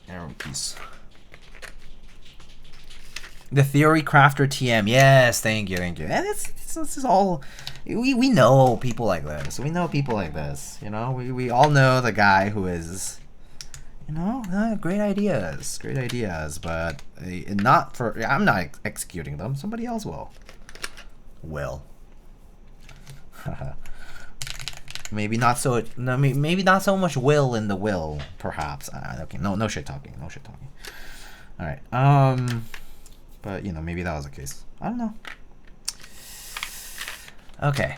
arrow piece. The Theory Crafter TM, yes, thank you. And this is all, we know people like this. You know, we all know the guy who is, you know, great ideas, but I'm not executing them. Somebody else will. Maybe not so. No, maybe not so much will in the will, perhaps. Okay, no shit talking. All right. But you know, maybe that was the case. I don't know. Okay.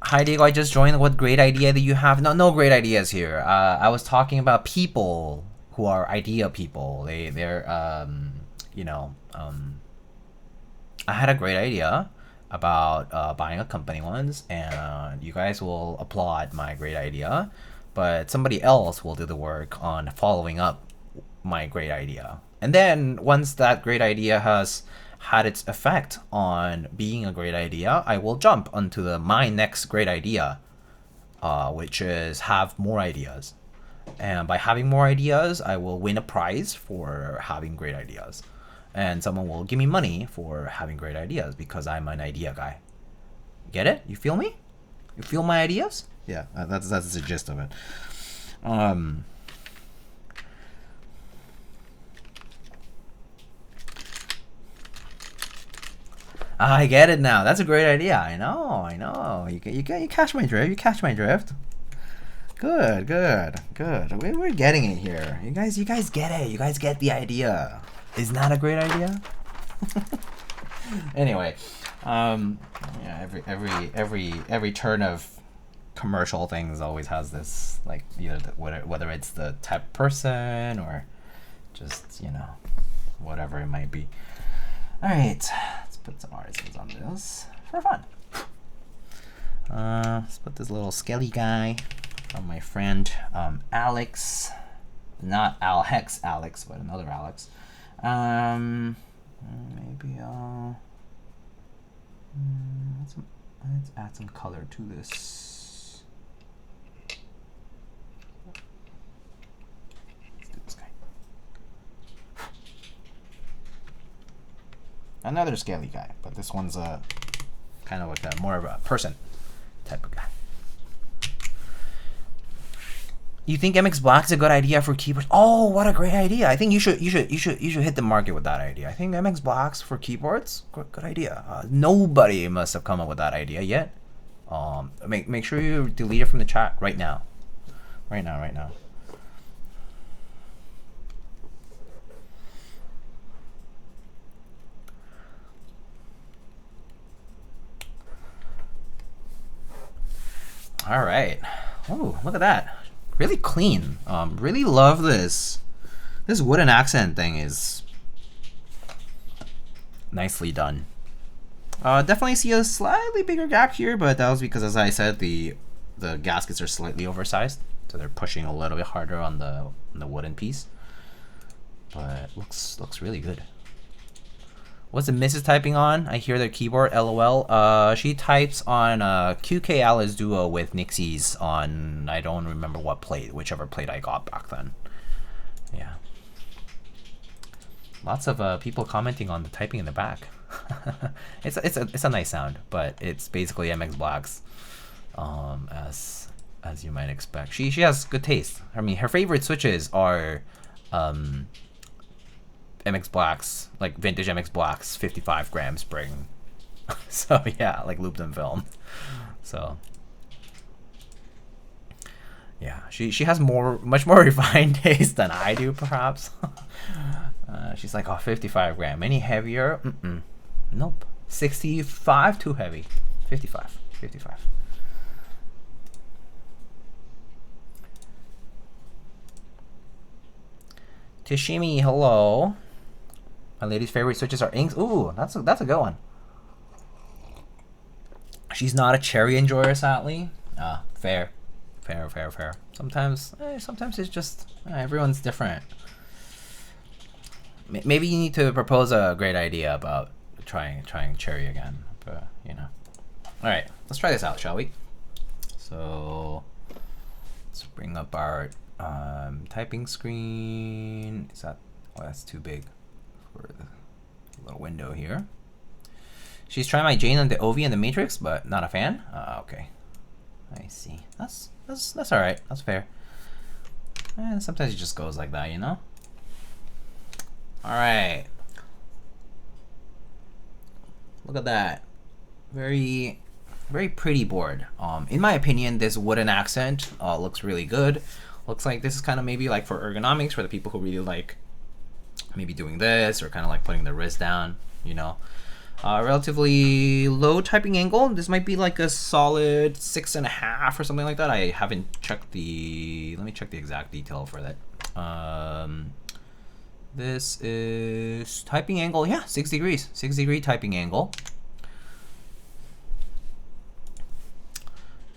Hi Diego, I just joined. What great idea that you have? No great ideas here. I was talking about people who are idea people. They're you know, I had a great idea about buying a company once, and you guys will applaud my great idea, but somebody else will do the work on following up my great idea. And then once that great idea has had its effect on being a great idea, I will jump onto my next great idea, which is have more ideas. And by having more ideas, I will win a prize for having great ideas. And someone will give me money for having great ideas because I'm an idea guy. Get it? You feel me? You feel my ideas? Yeah, that's the gist of it. I get it now. That's a great idea. I know. You catch my drift. Good. We're getting it here. You guys get it. You guys get the idea. Isn't that a great idea? Anyway, yeah, every turn of commercial things always has this, like, either whether it's the type of person or just, you know, whatever it might be. All right, let's put some artisans on this for fun. Let's put this little skelly guy from my friend Alex, not Alex, but another Alex. Maybe I'll let's add some color to this. Let's do this guy. Another scaly guy, but this one's a kind of like a more of a person type of guy. You think MX Black is a good idea for keyboards? Oh, what a great idea! I think you should hit the market with that idea. I think MX Blacks for keyboards, good idea. Nobody must have come up with that idea yet. Make sure you delete it from the chat right now. Right now. All right. Oh, look at that. Really clean. Really love this. This wooden accent thing is nicely done. Definitely see a slightly bigger gap here, but that was because, as I said, the gaskets are slightly oversized, so they're pushing a little bit harder on the wooden piece. But looks really good. What's the Misc typing on? I hear their keyboard. LOL. She types on QK Alice Duo with Nixie's on, I don't remember what plate, whichever plate I got back then. Yeah. Lots of people commenting on the typing in the back. It's a nice sound, but it's basically MX Black's, as you might expect. She has good taste. I mean, her favorite switches are MX Blacks, like vintage MX Blacks 55 gram spring. So yeah, like looped and filmed. So yeah, she has much more refined taste than I do, perhaps. She's like, oh, 55 gram, any heavier? Nope. 65 too heavy. 55. Tishimi, hello. My lady's favorite switches are inks. Ooh, that's a good one. She's not a cherry enjoyer, sadly. Fair. Sometimes it's just everyone's different. Maybe you need to propose a great idea about trying cherry again. But you know. All right, let's try this out, shall we? So let's bring up our typing screen. Is that? Oh, that's too big for the little window here. She's trying my Jane on the OV and the Matrix, but not a fan. Okay, I see. That's all right. That's fair. Sometimes it just goes like that, you know. All right. Look at that. Very pretty board. In my opinion, this wooden accent looks really good. Looks like this is kind of maybe like for ergonomics for the people who really like maybe doing this or kind of like putting the wrist down, you know. Relatively low typing angle. This might be like a solid 6.5 or something like that. I haven't checked the, let me check the exact detail for that. This is typing angle, yeah, 6 degrees, 6 degree typing angle.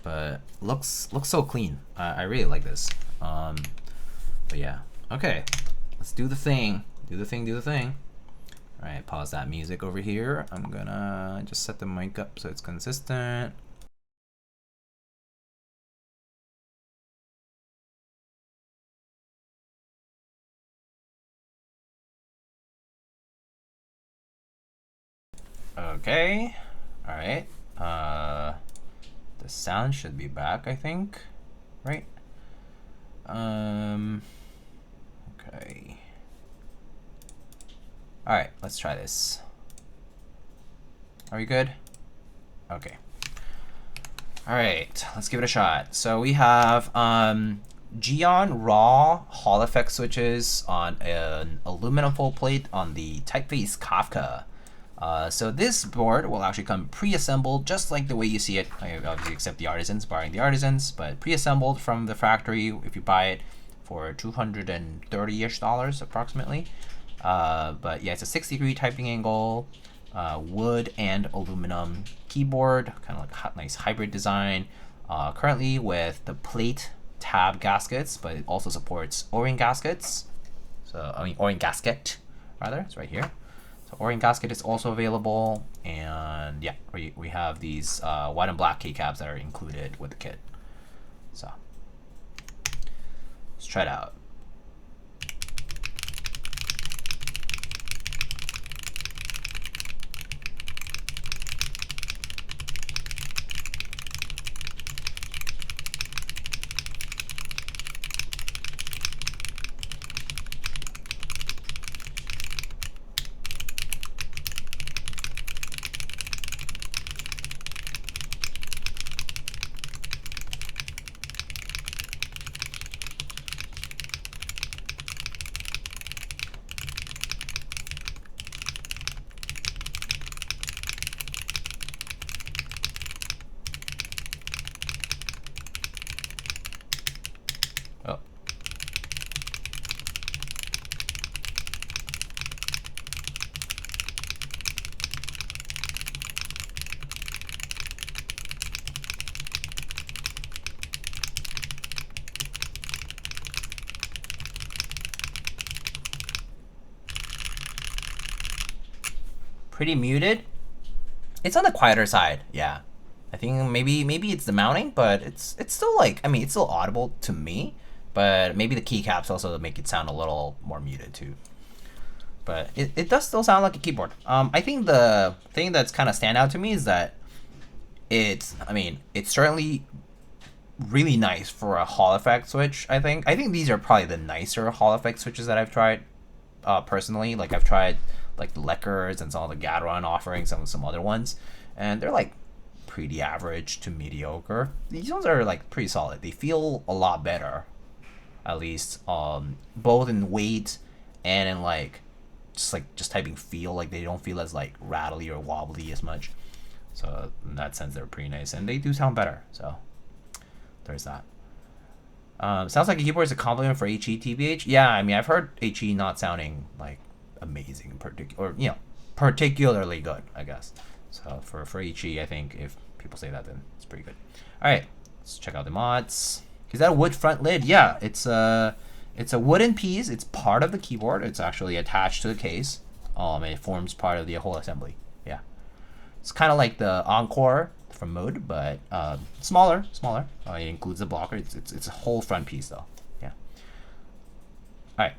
But looks so clean. I really like this. But yeah, okay, let's do the thing. Do the thing. All right, pause that music over here. I'm gonna just set the mic up so it's consistent. Okay, all right. The sound should be back, I think, right? Okay. All right, let's try this. Are we good? Okay. All right, let's give it a shot. So we have Geon RAW Hall effect switches on an aluminum full plate on the Typface Kafka. So this board will actually come pre-assembled, just like the way you see it. I obviously accept the artisans, barring the artisans, but pre-assembled from the factory if you buy it for $230-ish approximately. But yeah, it's a 60-degree typing angle, wood and aluminum keyboard, kind of like a nice hybrid design. Currently with the plate tab gaskets, but it also supports O-ring gaskets. So I mean O-ring gasket rather. It's right here. So O-ring gasket is also available, and yeah, we have these white and black keycaps that are included with the kit. So let's try it out. Oh. Pretty muted. It's on the quieter side, yeah. I think maybe it's the mounting, but it's still like, I mean, it's still audible to me, but maybe the keycaps also make it sound a little more muted too. But it does still sound like a keyboard. I think the thing that's kind of stand out to me is that it's certainly really nice for a Hall effect switch. I think these are probably the nicer Hall effect switches that I've tried personally. Like I've tried like the Leckers and some of the Gateron offerings, some other ones, and they're like pretty average to mediocre. These ones are like pretty solid. They feel a lot better, at least both in weight and in like just typing feel. Like they don't feel as like rattly or wobbly as much. So in that sense, they're pretty nice, and they do sound better. So there's that. Sounds like a keyboard is a compliment for HE TBH. Yeah, I mean I've heard HE not sounding like amazing, or particularly good, I guess. So for HE, I think if people say that, then it's pretty good. All right, let's check out the mods. Is that a wood front lid? Yeah, it's a wooden piece. It's part of the keyboard. It's actually attached to the case. It forms part of the whole assembly. Yeah, it's kind of like the Encore from Mode, but smaller. It includes the blocker. It's a whole front piece though. Yeah. All right.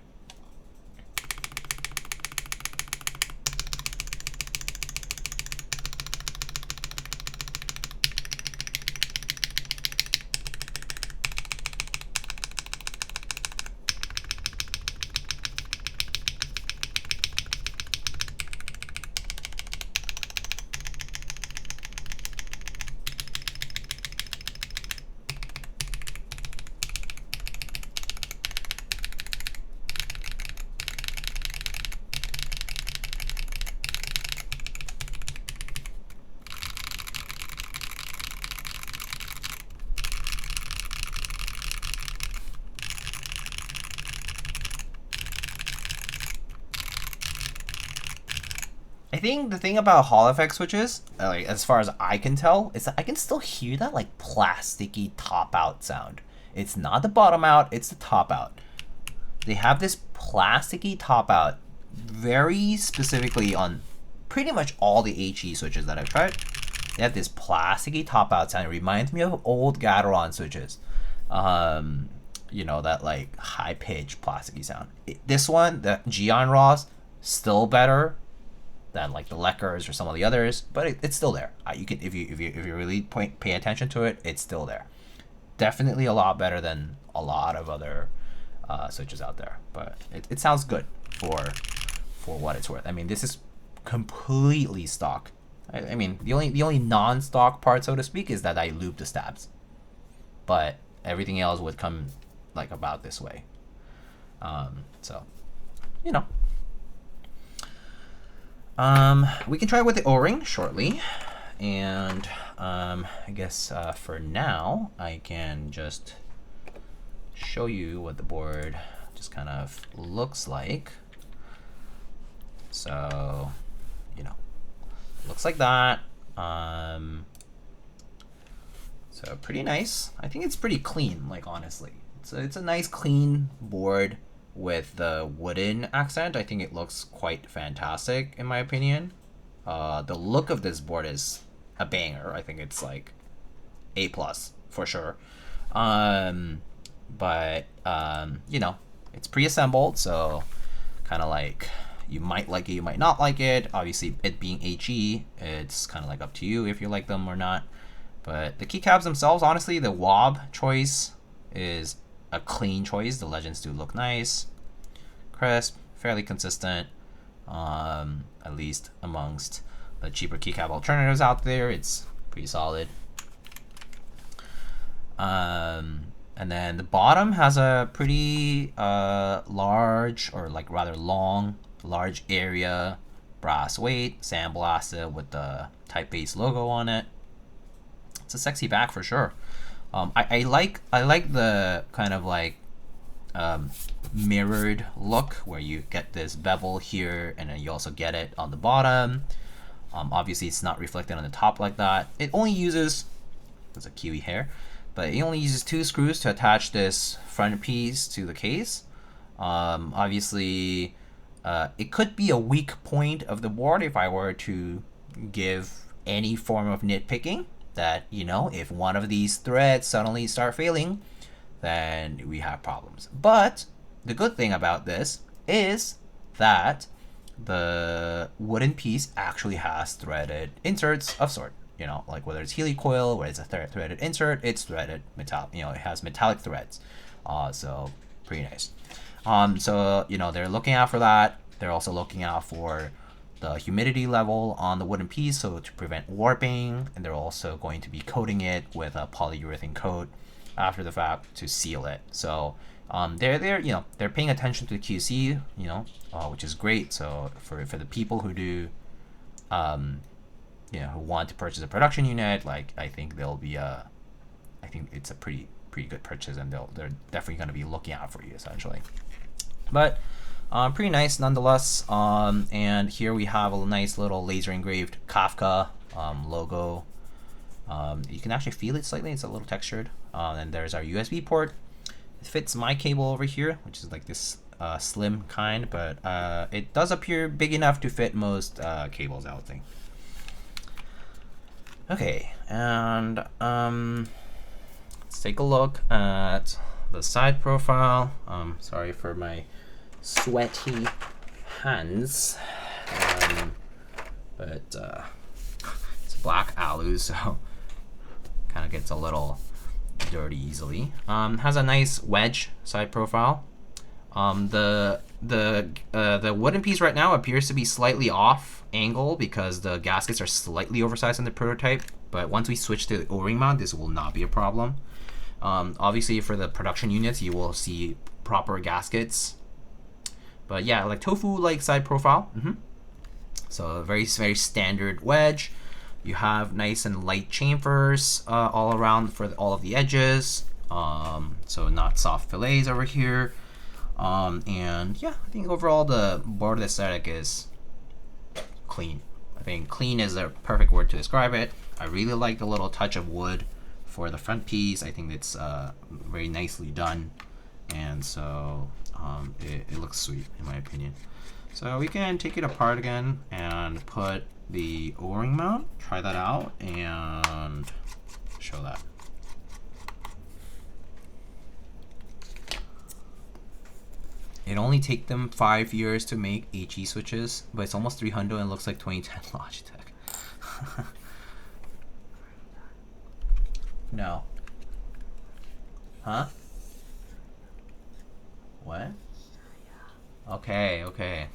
I think the thing about Hall effect switches, like as far as I can tell, is that I can still hear that like plasticky top out sound. It's not the bottom out, it's the top out. They have this plasticky top out very specifically on pretty much all the HE switches that I've tried. They have this plasticky top out sound. It reminds me of old Gateron switches. You know, that like high pitched plasticky sound. This one, the Geon RAW's, still better than like the Leckers or some of the others, but it's still there. You can if you really pay attention to it, it's still there. Definitely a lot better than a lot of other switches out there, but it sounds good for what it's worth. I mean, this is completely stock. I mean, the only non-stock part, so to speak, is that I loop the stabs, but everything else would come like about this way. So, you know. We can try with the O-ring shortly, and I guess for now I can just show you what the board just kind of looks like. So, you know, looks like that. So pretty nice. I think it's pretty clean, like honestly. It's a nice clean board with the wooden accent. I think it looks quite fantastic in my opinion. The look of this board is a banger. I think it's like A+ for sure. But you know, it's pre-assembled, so kind of like you might like it, you might not like it. Obviously, it being HE, it's kind of like up to you if you like them or not. But the keycaps themselves, honestly, the wob choice is a clean choice. The legends do look nice, crisp, fairly consistent. At least amongst the cheaper keycap alternatives out there, it's pretty solid. And then the bottom has a pretty large, or like rather long, large area brass weight, sandblasted with the Typface logo on it. It's a sexy back for sure. I like the kind of like mirrored look where you get this bevel here and then you also get it on the bottom. Obviously it's not reflected on the top like that. It only uses, there's a kiwi hair, but it only uses 2 screws to attach this front piece to the case. Obviously it could be a weak point of the board if I were to give any form of nitpicking, that, you know, if one of these threads suddenly start failing, then we have problems. But the good thing about this is that the wooden piece actually has threaded inserts of sort. You know, like whether it's helicoil, whether it's a threaded insert, it's threaded metal. You know, it has metallic threads. So pretty nice. So you know, they're looking out for that. They're also looking out for the humidity level on the wooden piece, so to prevent warping, and they're also going to be coating it with a polyurethane coat after the fact to seal it. So they're you know, they're paying attention to the QC, you know, which is great. So for the people who do you know, who want to purchase a production unit, like I think they'll be I think it's a pretty good purchase, and they're definitely going to be looking out for you essentially. But pretty nice nonetheless. And here we have a nice little laser engraved Kafka logo. You can actually feel it slightly, it's a little textured. And there's our USB port. It fits my cable over here, which is like this slim kind, but it does appear big enough to fit most cables, I would think. Okay, and let's take a look at the side profile. Sorry for my sweaty hands, but it's black alu, so kind of gets a little dirty easily. Has a nice wedge side profile. The wooden piece right now appears to be slightly off angle because the gaskets are slightly oversized in the prototype, but once we switch to the O-ring mount, this will not be a problem. Obviously for the production units, you will see proper gaskets, but yeah, like tofu like side profile. So a very standard wedge. You have nice and light chamfers all around for all of the edges, so not soft fillets over here. And yeah, I think overall the board aesthetic is clean. I think clean is the perfect word to describe it. I really like the little touch of wood for the front piece. I think it's very nicely done, and so it looks sweet in my opinion. So we can take it apart again and put the O-ring mount, try that out, and show that. It only take them 5 years to make HE switches, but it's almost 300 and looks like 2010 Logitech. No. Huh? What? Okay, okay.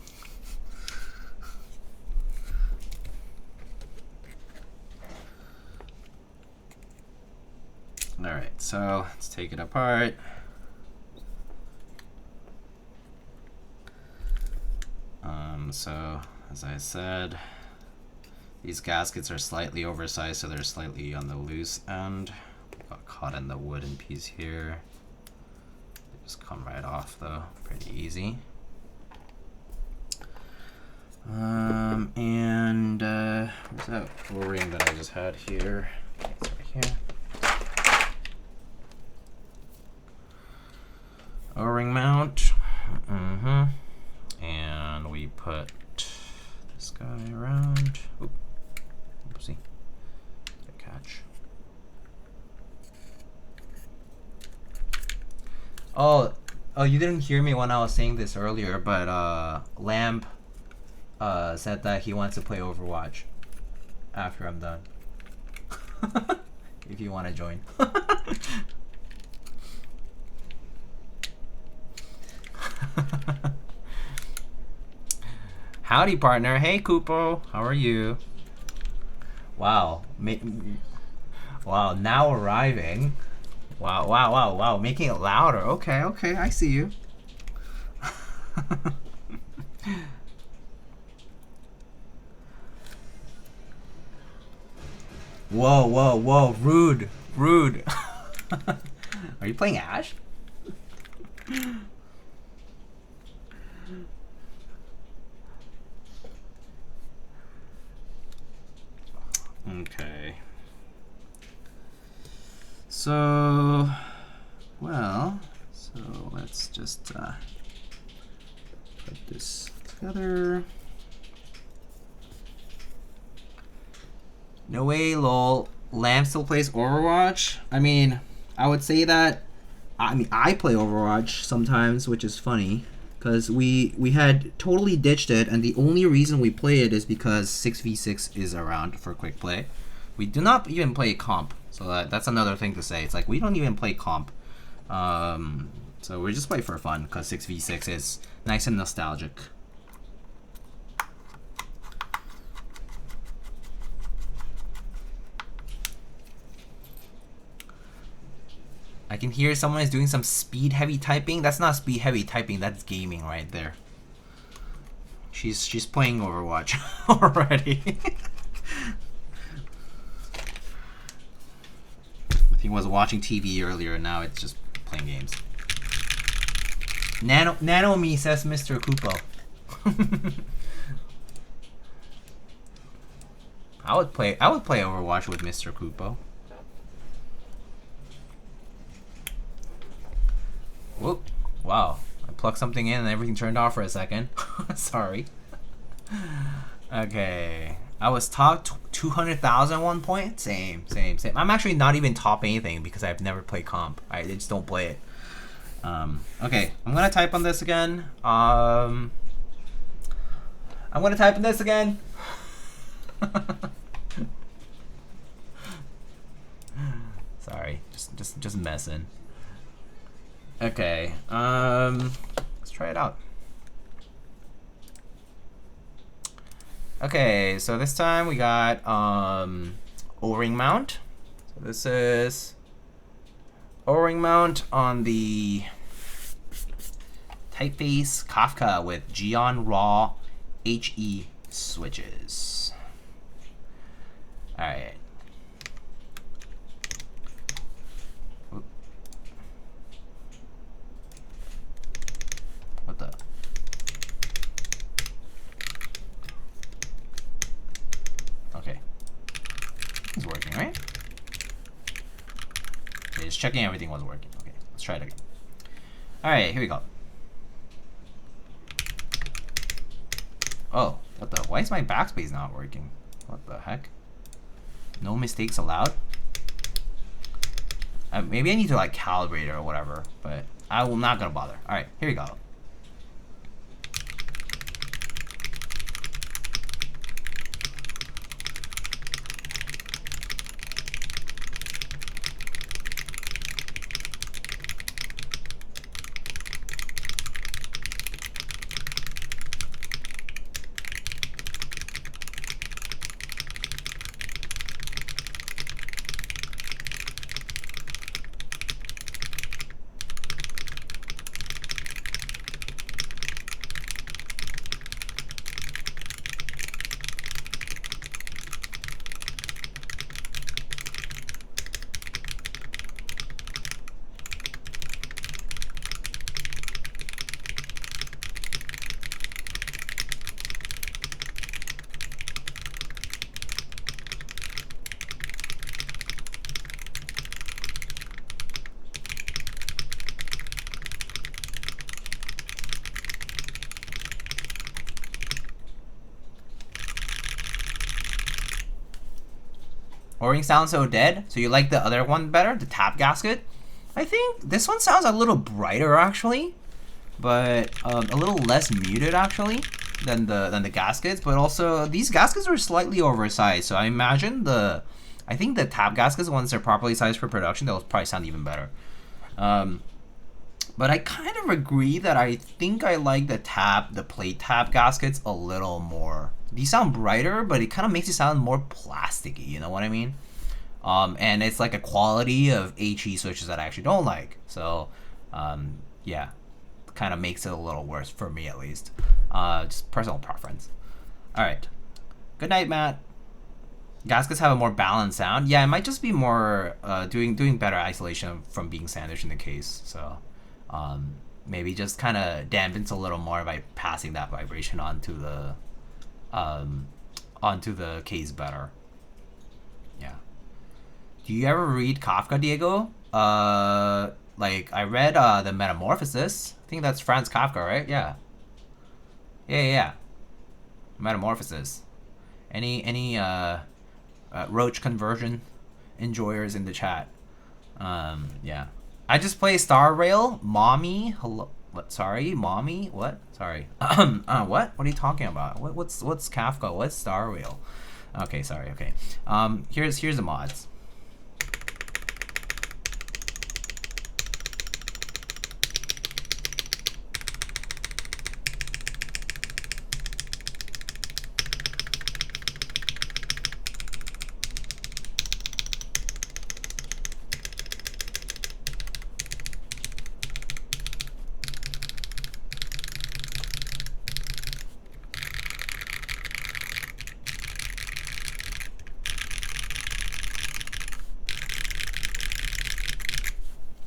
Alright, so let's take it apart. So, as I said, these gaskets are slightly oversized, so they're slightly on the loose end. Got caught in the wooden piece here. They just come right off though, pretty easy. And where's that O-ring that I just had here? It's right here. O-ring mount. And we put this guy around. Oop. Oopsie. Good catch. Oh, you didn't hear me when I was saying this earlier, but Lamp said that he wants to play Overwatch after I'm done. If you want to join. Howdy, partner. Hey, Kupo. How are you? Wow. Wow, now arriving. Wow. Making it louder. Okay, I see you. Whoa. Rude. Are you playing Ash? Okay. So let's just put this together. No way, lol. Lamb still plays Overwatch? I mean, I would say that. I play Overwatch sometimes, which is funny, because we had totally ditched it, and the only reason we play it is because 6v6 is around for quick play. We do not even play comp, so that's another thing to say. It's like we don't even play comp. So we just play for fun, because 6v6 is nice and nostalgic. I can hear someone is doing some speed heavy typing. That's not speed heavy typing, that's gaming right there. She's playing Overwatch already. I think was watching TV earlier, now it's just playing games. Nano me, says Mr. Kupo. I would play Overwatch with Mr. Kupo. Whoop. Wow. I plugged something in and everything turned off for a second. Sorry. Okay. I was top 200,000 at one point. Same. I'm actually not even top anything because I've never played comp. I just don't play it. Okay. I'm going to type on this again. Sorry. Just messing. Okay, let's try it out. Okay, so this time we got O-ring mount. So this is O-ring mount on the Typface Kafka with Geon RAW HE switches. All right. What the? Okay. It's working, right? Okay, just checking everything was working. Okay, let's try it again. Alright, here we go. Oh, what the? Why is my backspace not working? What the heck? No mistakes allowed? Maybe I need to like calibrate it or whatever, but I'm not gonna bother. Alright, here we go. O-ring sounds so dead. So you like the other one better, the tap gasket? I think this one sounds a little brighter actually, but a little less muted actually than the gaskets. But also these gaskets are slightly oversized, so I imagine I think the tap gaskets, once they're properly sized for production, they'll probably sound even better. But I kind of agree that I think I like the plate tap gaskets a little more. These sound brighter, but it kind of makes it sound more plasticky, you know what I mean? And it's like a quality of HE switches that I actually don't like. So, yeah, kind of makes it a little worse for me at least. Just personal preference. All right. Good night, Matt. Gaskets have a more balanced sound. Yeah, it might just be more doing better isolation from being sandwiched in the case. So, maybe just kind of dampens a little more by passing that vibration onto the case better. Yeah. Do you ever read Kafka, Diego? Like I read the Metamorphosis. I think that's Franz Kafka, right? Yeah. Yeah. Metamorphosis. Any Roach conversion enjoyers in the chat? Yeah. I just play Star Rail. Mommy. Hello. What? Sorry, mommy. What? Sorry. What? What are you talking about? What's Kafka? What's Star Rail? Okay, sorry. Okay. Here's the mods.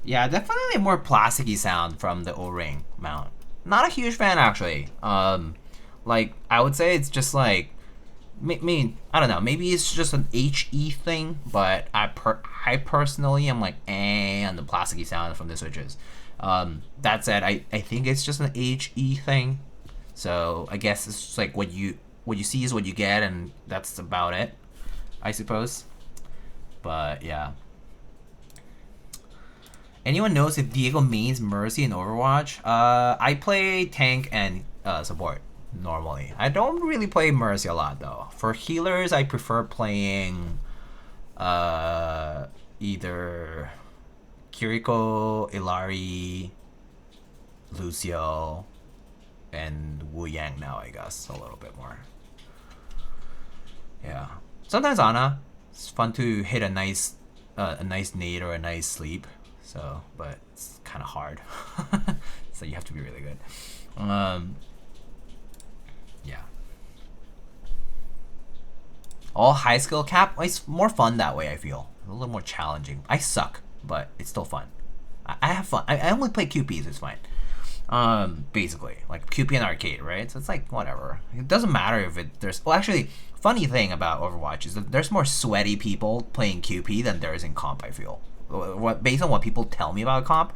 Yeah, definitely a more plasticky sound from the O-ring mount. Not a huge fan actually. Like I would say it's just like, I don't know. Maybe it's just an HE thing, but I personally am like on the plasticky sound from the switches. That said, I think it's just an HE thing. So I guess it's just like what you see is what you get, and that's about it, I suppose. But yeah. Anyone knows if Diego mains Mercy in Overwatch? I play tank and support normally. I don't really play Mercy a lot though. For healers, I prefer playing either Kiriko, Illari, Lucio, and Wu Yang now, I guess, a little bit more. Yeah. Sometimes Ana. It's fun to hit a nice nade or a nice sleep. So, but it's kind of hard. So you have to be really good. Yeah. All high skill cap. It's more fun that way, I feel. A little more challenging. I suck, but it's still fun. I have fun. I only play QPs, it's fine. Basically. Like QP and arcade, right? So it's like, whatever. It doesn't matter if there's... Well, actually, funny thing about Overwatch is that there's more sweaty people playing QP than there is in comp, I feel. Based on what people tell me about comp,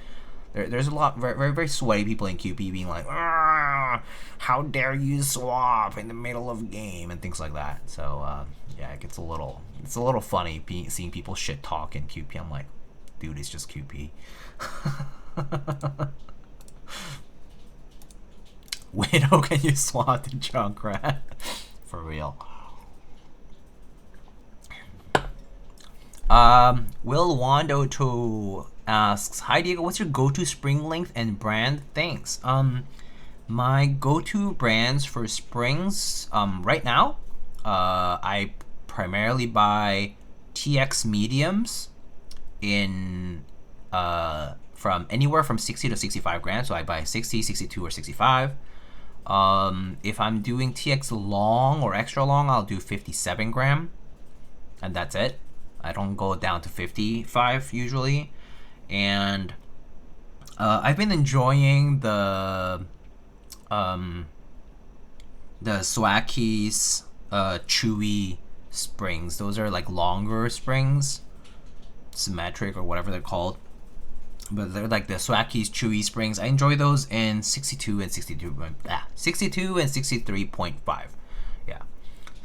there's a lot very sweaty people in QP being like, how dare you swap in the middle of game and things like that. So yeah, it's a little funny seeing people shit talk in QP. I'm like, dude, it's just QP. Widow, can you swap the Junkrat? For real. Will Wando2 asks, hi Diego, what's your go-to spring length and brand? Thanks. My go-to brands for springs, right now, I primarily buy TX mediums in, from anywhere from 60 to 65 grams. So I buy 60, 62, or 65. If I'm doing TX long or extra long, I'll do 57 gram, and that's it. I don't go down to 55 usually. And I've been enjoying the Swaki's chewy springs. Those are like longer springs, symmetric or whatever they're called. But they're like the Swaki's chewy springs. I enjoy those in 62 and 63.5. Yeah.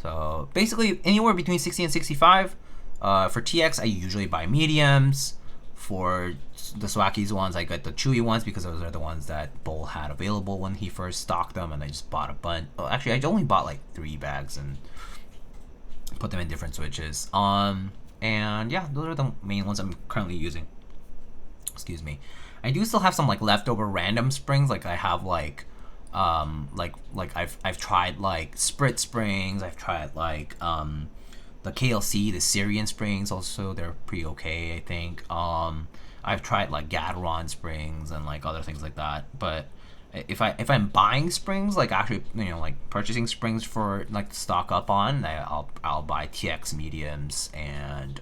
So basically anywhere between 60 and 65. For TX, I usually buy mediums. For the Swackies ones, I get the chewy ones because those are the ones that Bull had available when he first stocked them, and I just bought a bunch. Well, actually, I only bought like 3 bags and put them in different switches. And yeah, those are the main ones I'm currently using. Excuse me. I do still have some like leftover random springs. Like I have like I've tried like Sprit springs. I've tried like the KLC, the Syrian springs. Also, they're pretty okay, I think. I've tried like Gateron springs and like other things like that. But if I'm buying springs, like actually like purchasing springs for like to stock up on, I'll buy TX mediums and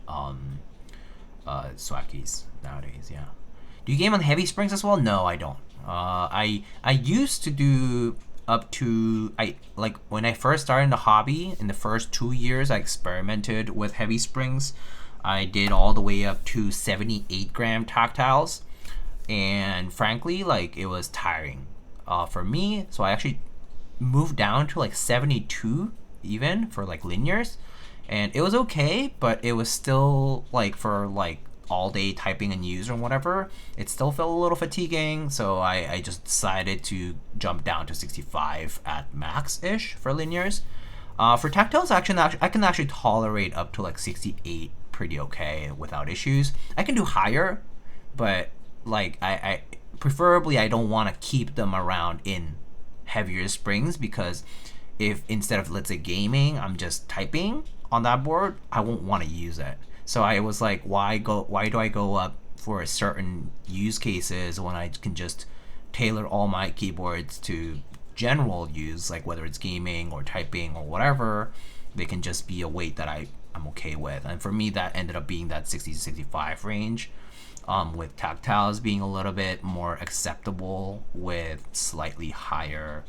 Swackies nowadays. Yeah. Do you game on heavy springs as well? No, I don't. I used to do up to when I first started in the hobby. In the first 2 years, I experimented with heavy springs. I did all the way up to 78 gram tactiles, and frankly, like it was tiring for me. So I actually moved down to like 72 even for like linears, and it was okay, but it was still like for like all day typing and use or whatever, it still felt a little fatiguing. So I just decided to jump down to 65 at max ish for linears. For tactiles, I can actually tolerate up to like 68 pretty okay without issues. I can do higher, but like I preferably I don't want to keep them around in heavier springs, because if instead of, let's say, gaming, I'm just typing on that board, I won't want to use it. So I was like, why do I go up for certain use cases when I can just tailor all my keyboards to general use, like whether it's gaming or typing or whatever, they can just be a weight that I'm okay with. And for me, that ended up being that 60 to 65 range, with tactiles being a little bit more acceptable with slightly higher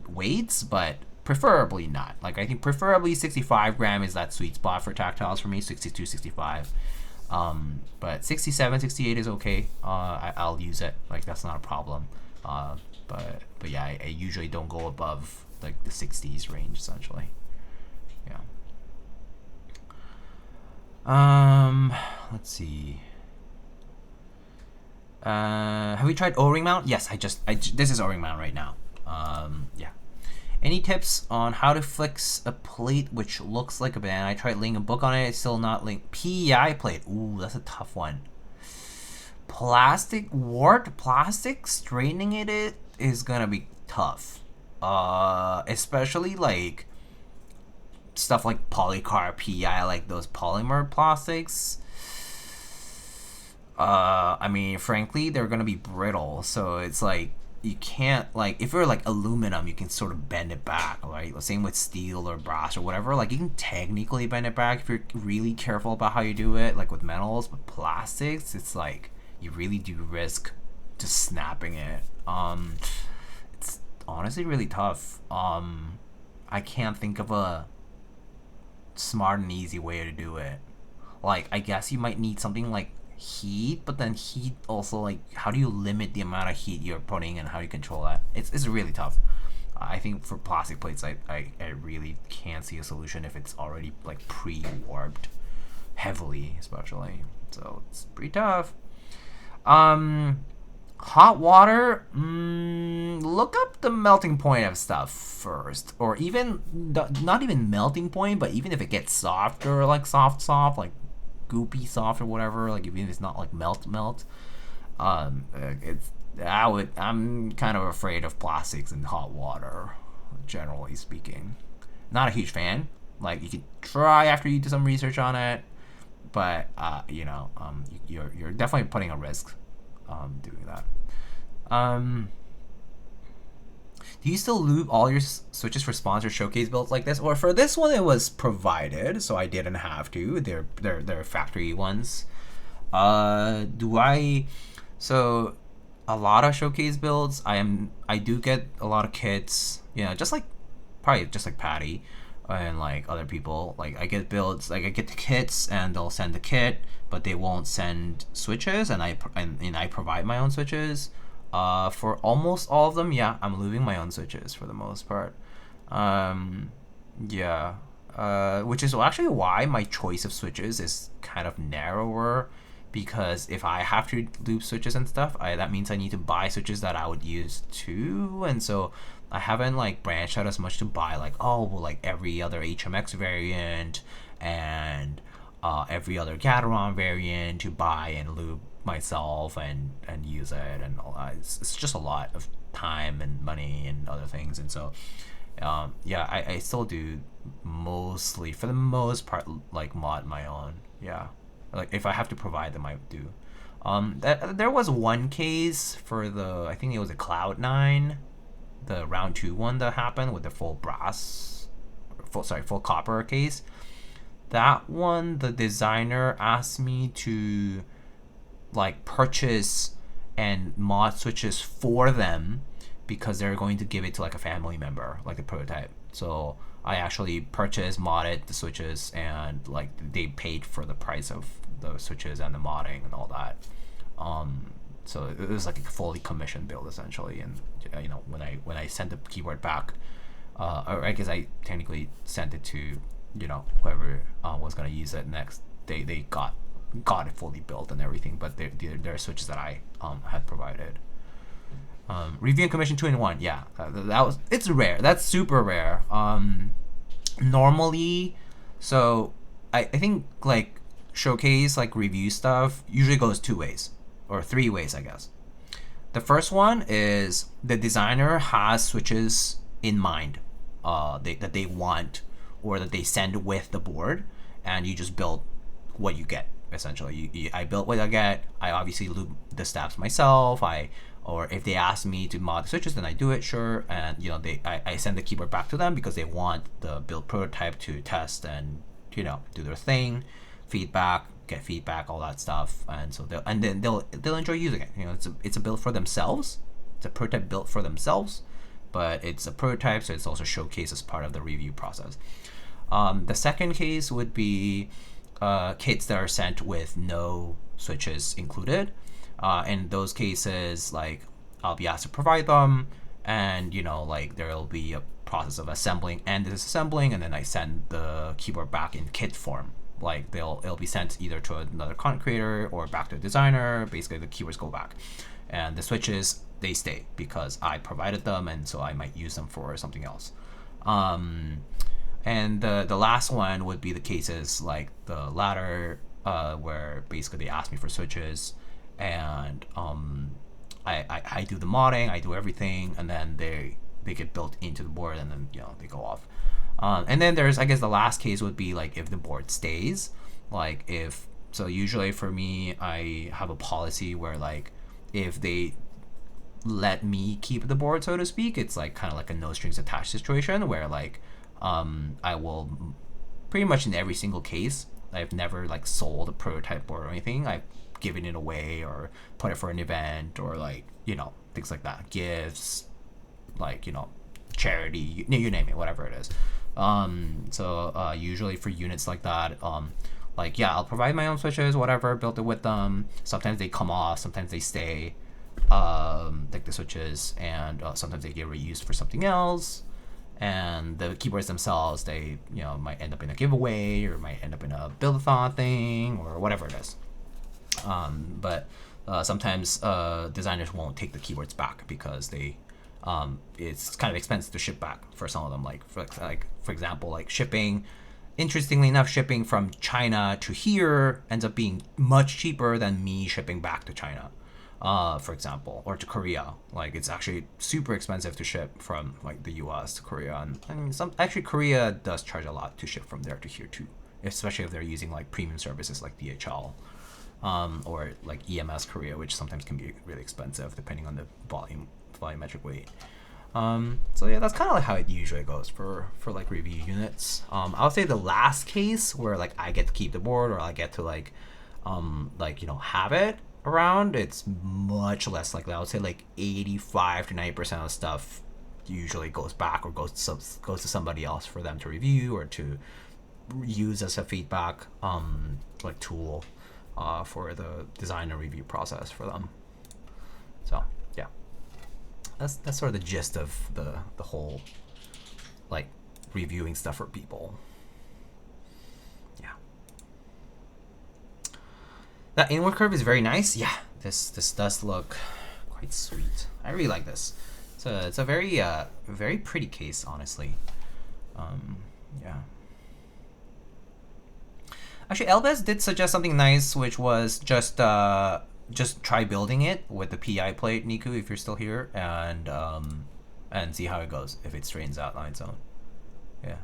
weights, but preferably not. Like I think preferably 65 gram is that sweet spot for tactiles for me, 62, 65. But 67, 68 is okay. I'll use it. Like that's not a problem. But yeah, I usually don't go above like the 60s range essentially. Yeah. Let's see. Have we tried O-ring mount? Yes, this is O-ring mount right now. Yeah. Any tips on how to fix a plate which looks like a banana? I tried laying a book on it. It's still not linked. PEI plate. Ooh, that's a tough one. Warped plastic, straightening it is gonna be tough. Especially like stuff like polycarb PEI, like those polymer plastics. I mean, frankly, they're gonna be brittle. So it's like, you can't, like, if you're like aluminum, you can sort of bend it back, right? Same with steel or brass or whatever. Like you can technically bend it back if you're really careful about how you do it. Like with metals, but plastics, it's like you really do risk just snapping it. It's honestly really tough. I can't think of a smart and easy way to do it. Like I guess you might need something like heat, but then heat also, like, how do you limit the amount of heat you're putting and how you control that? It's really tough. I think for plastic plates, I really can't see a solution if it's already like pre-warped heavily, especially. So it's pretty tough. Hot water, look up the melting point of stuff first, or even not even melting point, but even if it gets softer, like soft, like goopy soft or whatever, like even if it's not like melt, I'm kind of afraid of plastics in hot water, generally speaking. Not a huge fan. Like you could try after you do some research on it, but you're definitely putting a risk doing that. Do you still lube all your switches for sponsored showcase builds like this? Or for this one, it was provided, so I didn't have to. They're factory ones. So a lot of showcase builds, I do get a lot of kits. Just like Patty and like other people. Like I get builds, like I get the kits and they'll send the kit, but they won't send switches, and I provide my own switches. For almost all of them, yeah, I'm lubing my own switches for the most part. Yeah. which is actually why my choice of switches is kind of narrower, because if I have to lube switches and stuff, that means I need to buy switches that I would use too, and so I haven't like branched out as much to buy like, oh well, like every other HMX variant and every other Gateron variant to buy and lube myself and use it and all that. It's just a lot of time and money and other things, and so yeah, I still do mostly, for the most part, like mod my own. Yeah, like if I have to provide them, I do. There was one case for the, I think it was a Cloud9, the round 2 one that happened with the full brass, full copper case. That one, the designer asked me to like purchase and mod switches for them because they're going to give it to like a family member, like a prototype. So I actually purchased, modded the switches, and like they paid for the price of the switches and the modding and all that. So it was like a fully commissioned build essentially. And you know, when I sent the keyboard back, or I guess I technically sent it to, you know, whoever was gonna use it next, they got it fully built and everything, but they're switches that I had provided. Review and commission 2-in-1, yeah, it's rare. That's super rare. Normally, so I think like showcase, like review stuff usually goes 2 ways or 3 ways, I guess. The first one is the designer has switches in mind that they want or that they send with the board, and you just build what you get essentially. I built what I get. I obviously lube the steps myself. Or if they ask me to mod the switches, then I do it, sure. And you know, I send the keyboard back to them because they want the build prototype to test and, you know, do their thing, get feedback, all that stuff. And so they'll enjoy using it. You know, it's a build for themselves. It's a prototype built for themselves, but it's a prototype, so it's also showcased as part of the review process. The second case would be kits that are sent with no switches included. In those cases, like I'll be asked to provide them, and you know, like there'll be a process of assembling and disassembling, and then I send the keyboard back in kit form. Like it'll be sent either to another content creator or back to a designer. Basically, the keywords go back, and the switches, they stay because I provided them, and so I might use them for something else. And the last one would be the cases like the latter, where basically they ask me for switches, and I do the modding, I do everything, and then they get built into the board, and then, you know, they go off. And then there's, I guess the last case would be like if the board stays, like so usually for me, I have a policy where like if they let me keep the board, so to speak, it's like kind of like a no strings attached situation where like I will pretty much in every single case, I've never like sold a prototype board or anything. I've given it away or put it for an event or like, you know, things like that, gifts, like, you know, charity, you name it, whatever it is. So usually for units like that, like, yeah, I'll provide my own switches, whatever, build it with them. Sometimes they come off, sometimes they stay, like the switches, and sometimes they get reused for something else. And the keyboards themselves, they, you know, might end up in a giveaway or might end up in a build-a-thon thing or whatever it is. But sometimes designers won't take the keyboards back because they it's kind of expensive to ship back for some of them. Like for example, like shipping, interestingly enough, shipping from China to here ends up being much cheaper than me shipping back to China, for example, or to Korea. Like it's actually super expensive to ship from like the US to Korea, and I mean, actually Korea does charge a lot to ship from there to here too, especially if they're using like premium services like DHL. Or like EMS Korea, which sometimes can be really expensive depending on the volumetric weight. So yeah, that's kind of like how it usually goes for like review units. I would say the last case where like I get to keep the board or I get to like you know, have it around, it's much less likely. I would say like 85 to 90% of the stuff usually goes back or goes to somebody else for them to review or to use as a feedback like tool. For the design and review process for them. So yeah, that's sort of the gist of the whole like reviewing stuff for people. That inward curve is very nice. Yeah, this does look quite sweet. I really like this. It's a very very pretty case, honestly. Yeah. Actually, Elbez did suggest something nice, which was just try building it with the PI plate, Niku, if you're still here, and see how it goes if it straightens out on its own. Yeah.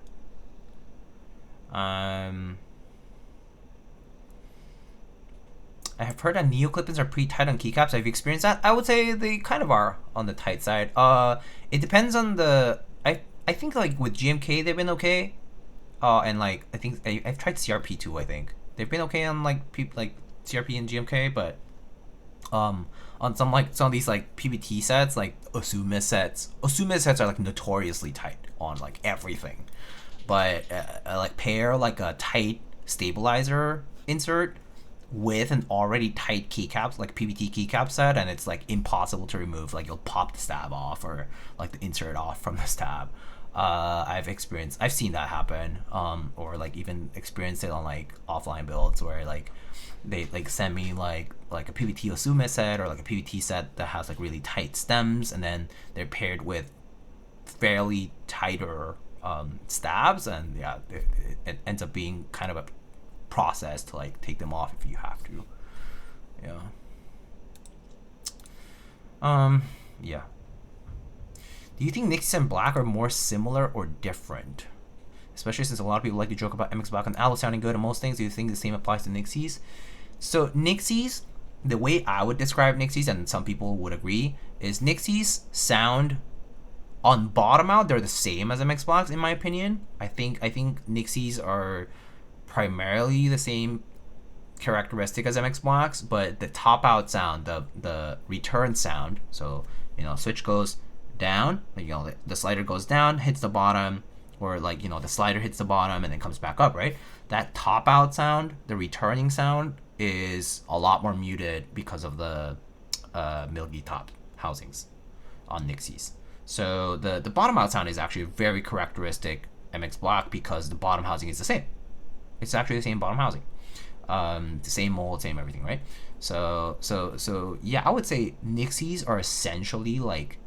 I have heard that Neo clip-ins are pretty tight on keycaps. Have you experienced that? I would say they kind of are on the tight side. It depends on the. I think like with GMK they've been okay. And like I think I've tried CRP too. I think they've been okay on like CRP and GMK, but on some of these like PBT sets, like Osume sets are like notoriously tight on like everything. But like pair like a tight stabilizer insert with an already tight keycaps, like PBT keycap set, and it's like impossible to remove. Like you'll pop the stab off or like the insert off from the stab. I've seen that happen, or like even experienced it on like offline builds where like they like send me like a PBT Osume set or like a PBT set that has like really tight stems, and then they're paired with fairly tighter stabs, and yeah, it ends up being kind of a process to like take them off if you have to. Yeah. Do you think Nixies and Black are more similar or different? Especially since a lot of people like to joke about MX Black and Allo sounding good and most things. Do you think the same applies to Nixies? So Nixies, the way I would describe Nixies, and some people would agree, is Nixies sound on bottom out, they're the same as MX Blacks in my opinion. I think Nixies are primarily the same characteristic as MX Blacks, but the top out sound, the return sound, so switch goes down, the slider goes down, hits the bottom, or like the slider hits the bottom and then comes back up, right? That top out sound, the returning sound, is a lot more muted because of the milky top housings on Nixies. So the bottom out sound is actually very characteristic MX Black because the bottom housing is the same. It's actually the same bottom housing, the same mold, same everything, right? So yeah, I would say Nixies are essentially like,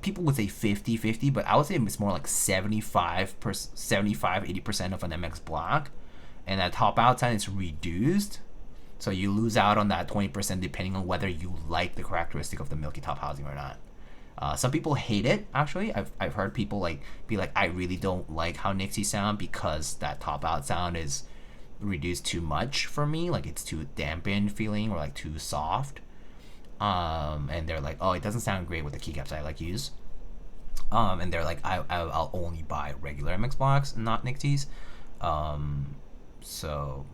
people would say 50-50, but I would say it's more like 75-80% of an MX Black, and that top out sound is reduced, so you lose out on that 20% depending on whether you like the characteristic of the milky top housing or not. Some people hate it, actually. I've heard people like be like, I really don't like how Nixie sound because that top out sound is reduced too much for me, like it's too dampened feeling or like too soft. And they're like, oh, it doesn't sound great with the keycaps I like use. And they're like, I'll only buy regular MX Blacks and not Nixies. So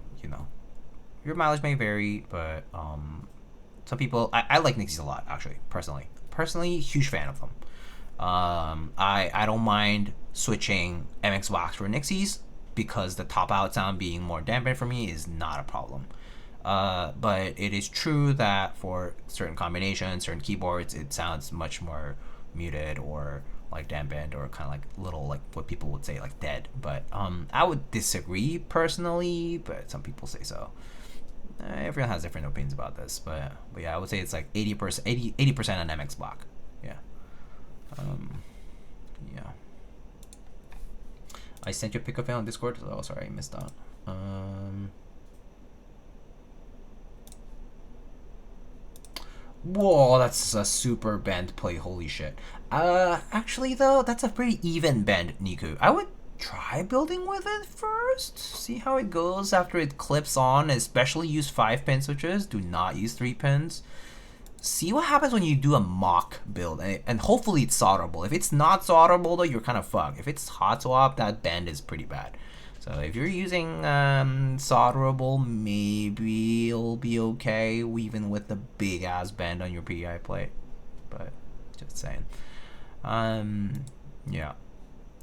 your mileage may vary, but some people, I like Nixies a lot, actually, personally, huge fan of them. I don't mind switching MX Blacks for Nixies because the top out sound being more dampened for me is not a problem. But it is true that for certain combinations, certain keyboards, it sounds much more muted or like dampened or kind of like little, like what people would say like dead. But I would disagree personally, but some people say so. Everyone has different opinions about this, but yeah, I would say it's like 80% on MX Black. Yeah. Yeah. I sent you a pic of it on Discord. Oh, sorry, I missed that. Whoa, that's a super bend play. Holy shit. Actually though, that's a pretty even bend, Niku. I would try building with it first, see how it goes after it clips on, especially use 5-pin switches, do not use 3 pins. See what happens when you do a mock build, and hopefully it's solderable. If it's not solderable though, you're kind of fucked. If it's hot swap, that bend is pretty bad. So if you're using solderable, maybe it'll be okay, even with the big ass bend on your PI plate. But just saying. Yeah.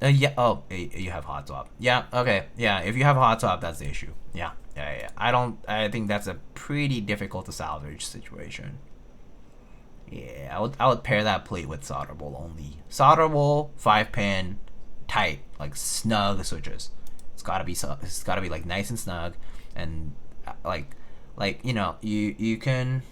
Yeah. Oh, you have hot swap. Yeah. Okay. Yeah. If you have a hot swap, that's the issue. Yeah. I think that's a pretty difficult to salvage situation. Yeah. I would pair that plate with solderable only. Solderable, 5-pin, tight, like snug switches. It's gotta be like nice and snug, and like you know, you can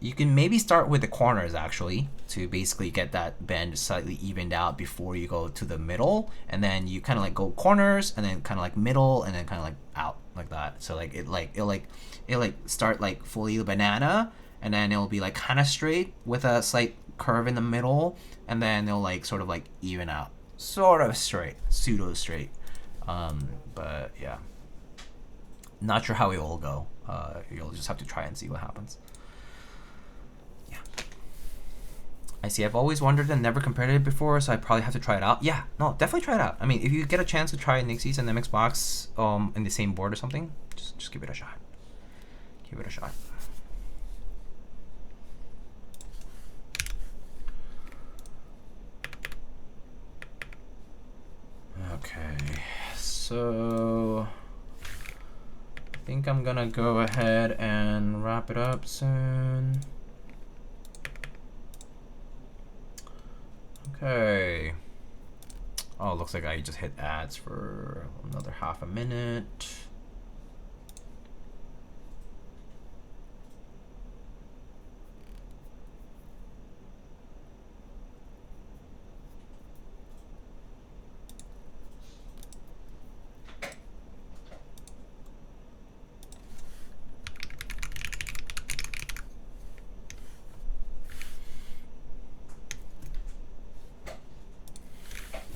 maybe start with the corners actually to basically get that bend slightly evened out before you go to the middle, and then you kind of like go corners and then kind of like middle and then kind of like out like that. So like it'll start like fully the banana, and then it'll be like kind of straight with a slight curve in the middle, and then it'll like sort of like even out, sort of straight, pseudo straight. But yeah, not sure how it will go. You'll just have to try and see what happens. Yeah, I see. I've always wondered and never compared it before, so I probably have to try it out. Yeah, no, definitely try it out. I mean, if you get a chance to try Nixies and MX Box in the same board or something, just give it a shot. Give it a shot. Okay, so I think I'm gonna go ahead and wrap it up soon. Okay. Oh, looks like I just hit ads for another half a minute.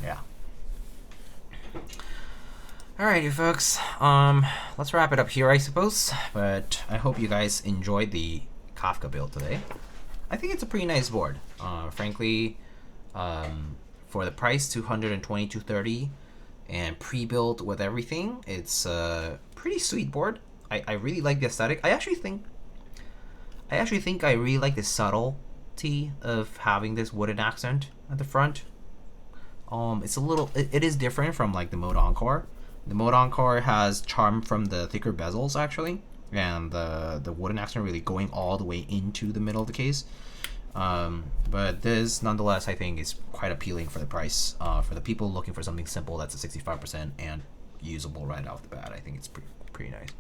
Yeah. Alright, you folks. Let's wrap it up here, I suppose. But I hope you guys enjoyed the Kafka build today. I think it's a pretty nice board. Frankly, for the price, $220, $230, and pre-built with everything, it's a pretty sweet board. I really like the aesthetic. I actually think I really like the subtlety of having this wooden accent at the front. It's a little, it is different from like the Mode Encore. The Mode Encore has charm from the thicker bezels actually, and the wooden accent really going all the way into the middle of the case. But this nonetheless I think is quite appealing for the price. For the people looking for something simple that's a 65% and usable right off the bat, I think it's pretty nice.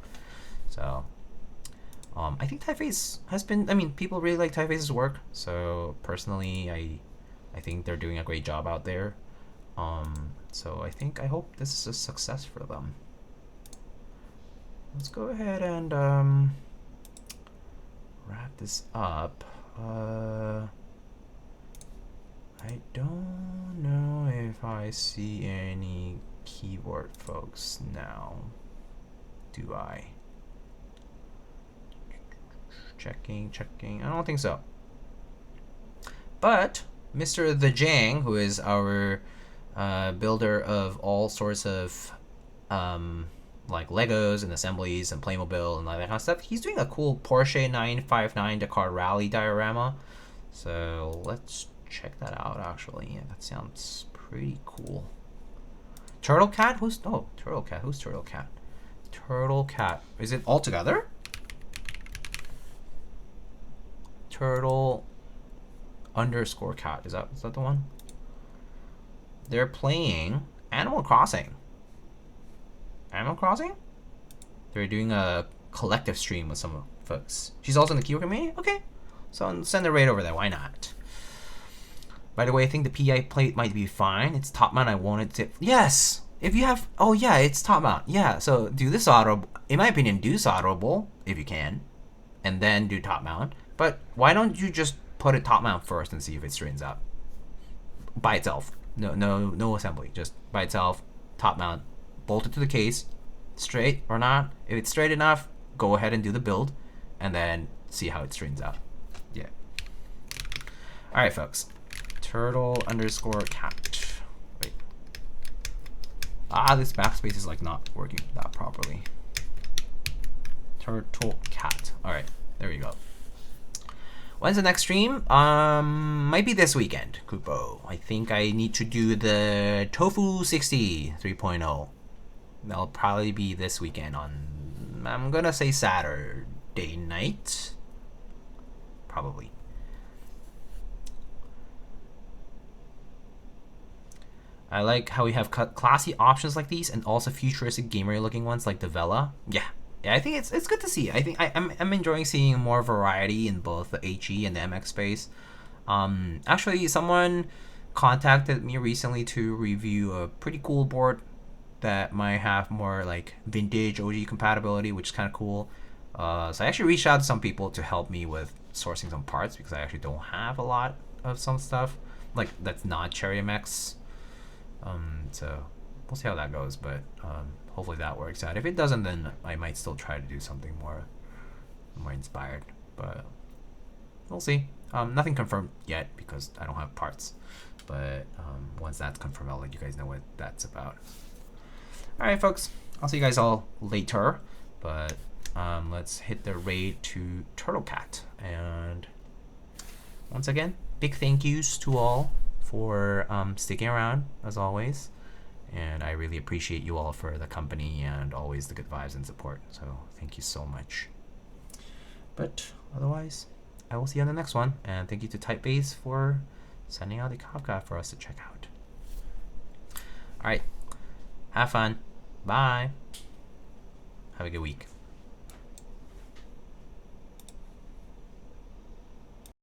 So I think Typface has been, I mean, people really like Typface's work, so personally I think they're doing a great job out there. So I hope this is a success for them. Let's go ahead and wrap this up. I don't know if I see any keyboard folks now. Do I? Checking. I don't think so. But Mr. The Jang, who is our builder of all sorts of like Legos and assemblies and Playmobil and like that kind of stuff, he's doing a cool Porsche 959 Dakar Rally diorama. So let's check that out. Actually, yeah, that sounds pretty cool. Turtle Cat? Who's Turtle Cat? Who's Turtle Cat? Turtle Cat. Is it all together? Turtle underscore cat. Is that the one? They're playing Animal Crossing. Animal Crossing? They're doing a collective stream with some folks. She's also in the keyword community? Okay. So send her right over there. Why not? By the way, I think the PI plate might be fine. It's top mount. I wanted to. Yes! If you have. Oh, yeah, it's top mount. Yeah, so do this auto. In my opinion, do solderable if you can. And then do top mount. But why don't you just put it top mount first and see if it straightens out by itself? No assembly, just by itself, top mount, bolt it to the case, straight or not. If it's straight enough, go ahead and do the build, and then see how it straightens out. Yeah. All right, folks. Turtle underscore cat. Wait. This backspace is like not working that properly. Turtle cat. All right, there we go. When's the next stream? Might be this weekend, Kupo. I think I need to do the Tofu 60 3.0. That'll probably be this weekend on, I'm gonna say Saturday night. Probably. I like how we have classy options like these, and also futuristic gamer looking ones like the Vela. Yeah, I think it's good to see. I think I'm enjoying seeing more variety in both the HE and the MX space. Actually, someone contacted me recently to review a pretty cool board that might have more like vintage OG compatibility, which is kind of cool. So I actually reached out to some people to help me with sourcing some parts because I actually don't have a lot of some stuff like that's not Cherry MX. So we'll see how that goes, but hopefully that works out. If it doesn't, then I might still try to do something more inspired, but we'll see. Nothing confirmed yet because I don't have parts, but once that's confirmed, I'll let you guys know what that's about. All right, folks, I'll see you guys all later, but let's hit the raid to Turtle Cat. And once again, big thank yous to all for sticking around as always, and I really appreciate you all for the company and always the good vibes and support, so thank you so much. But otherwise, I will see you on the next one, and thank you to Typface for sending out the Kafka for us to check out. Alright, have fun. Bye. Have a good week.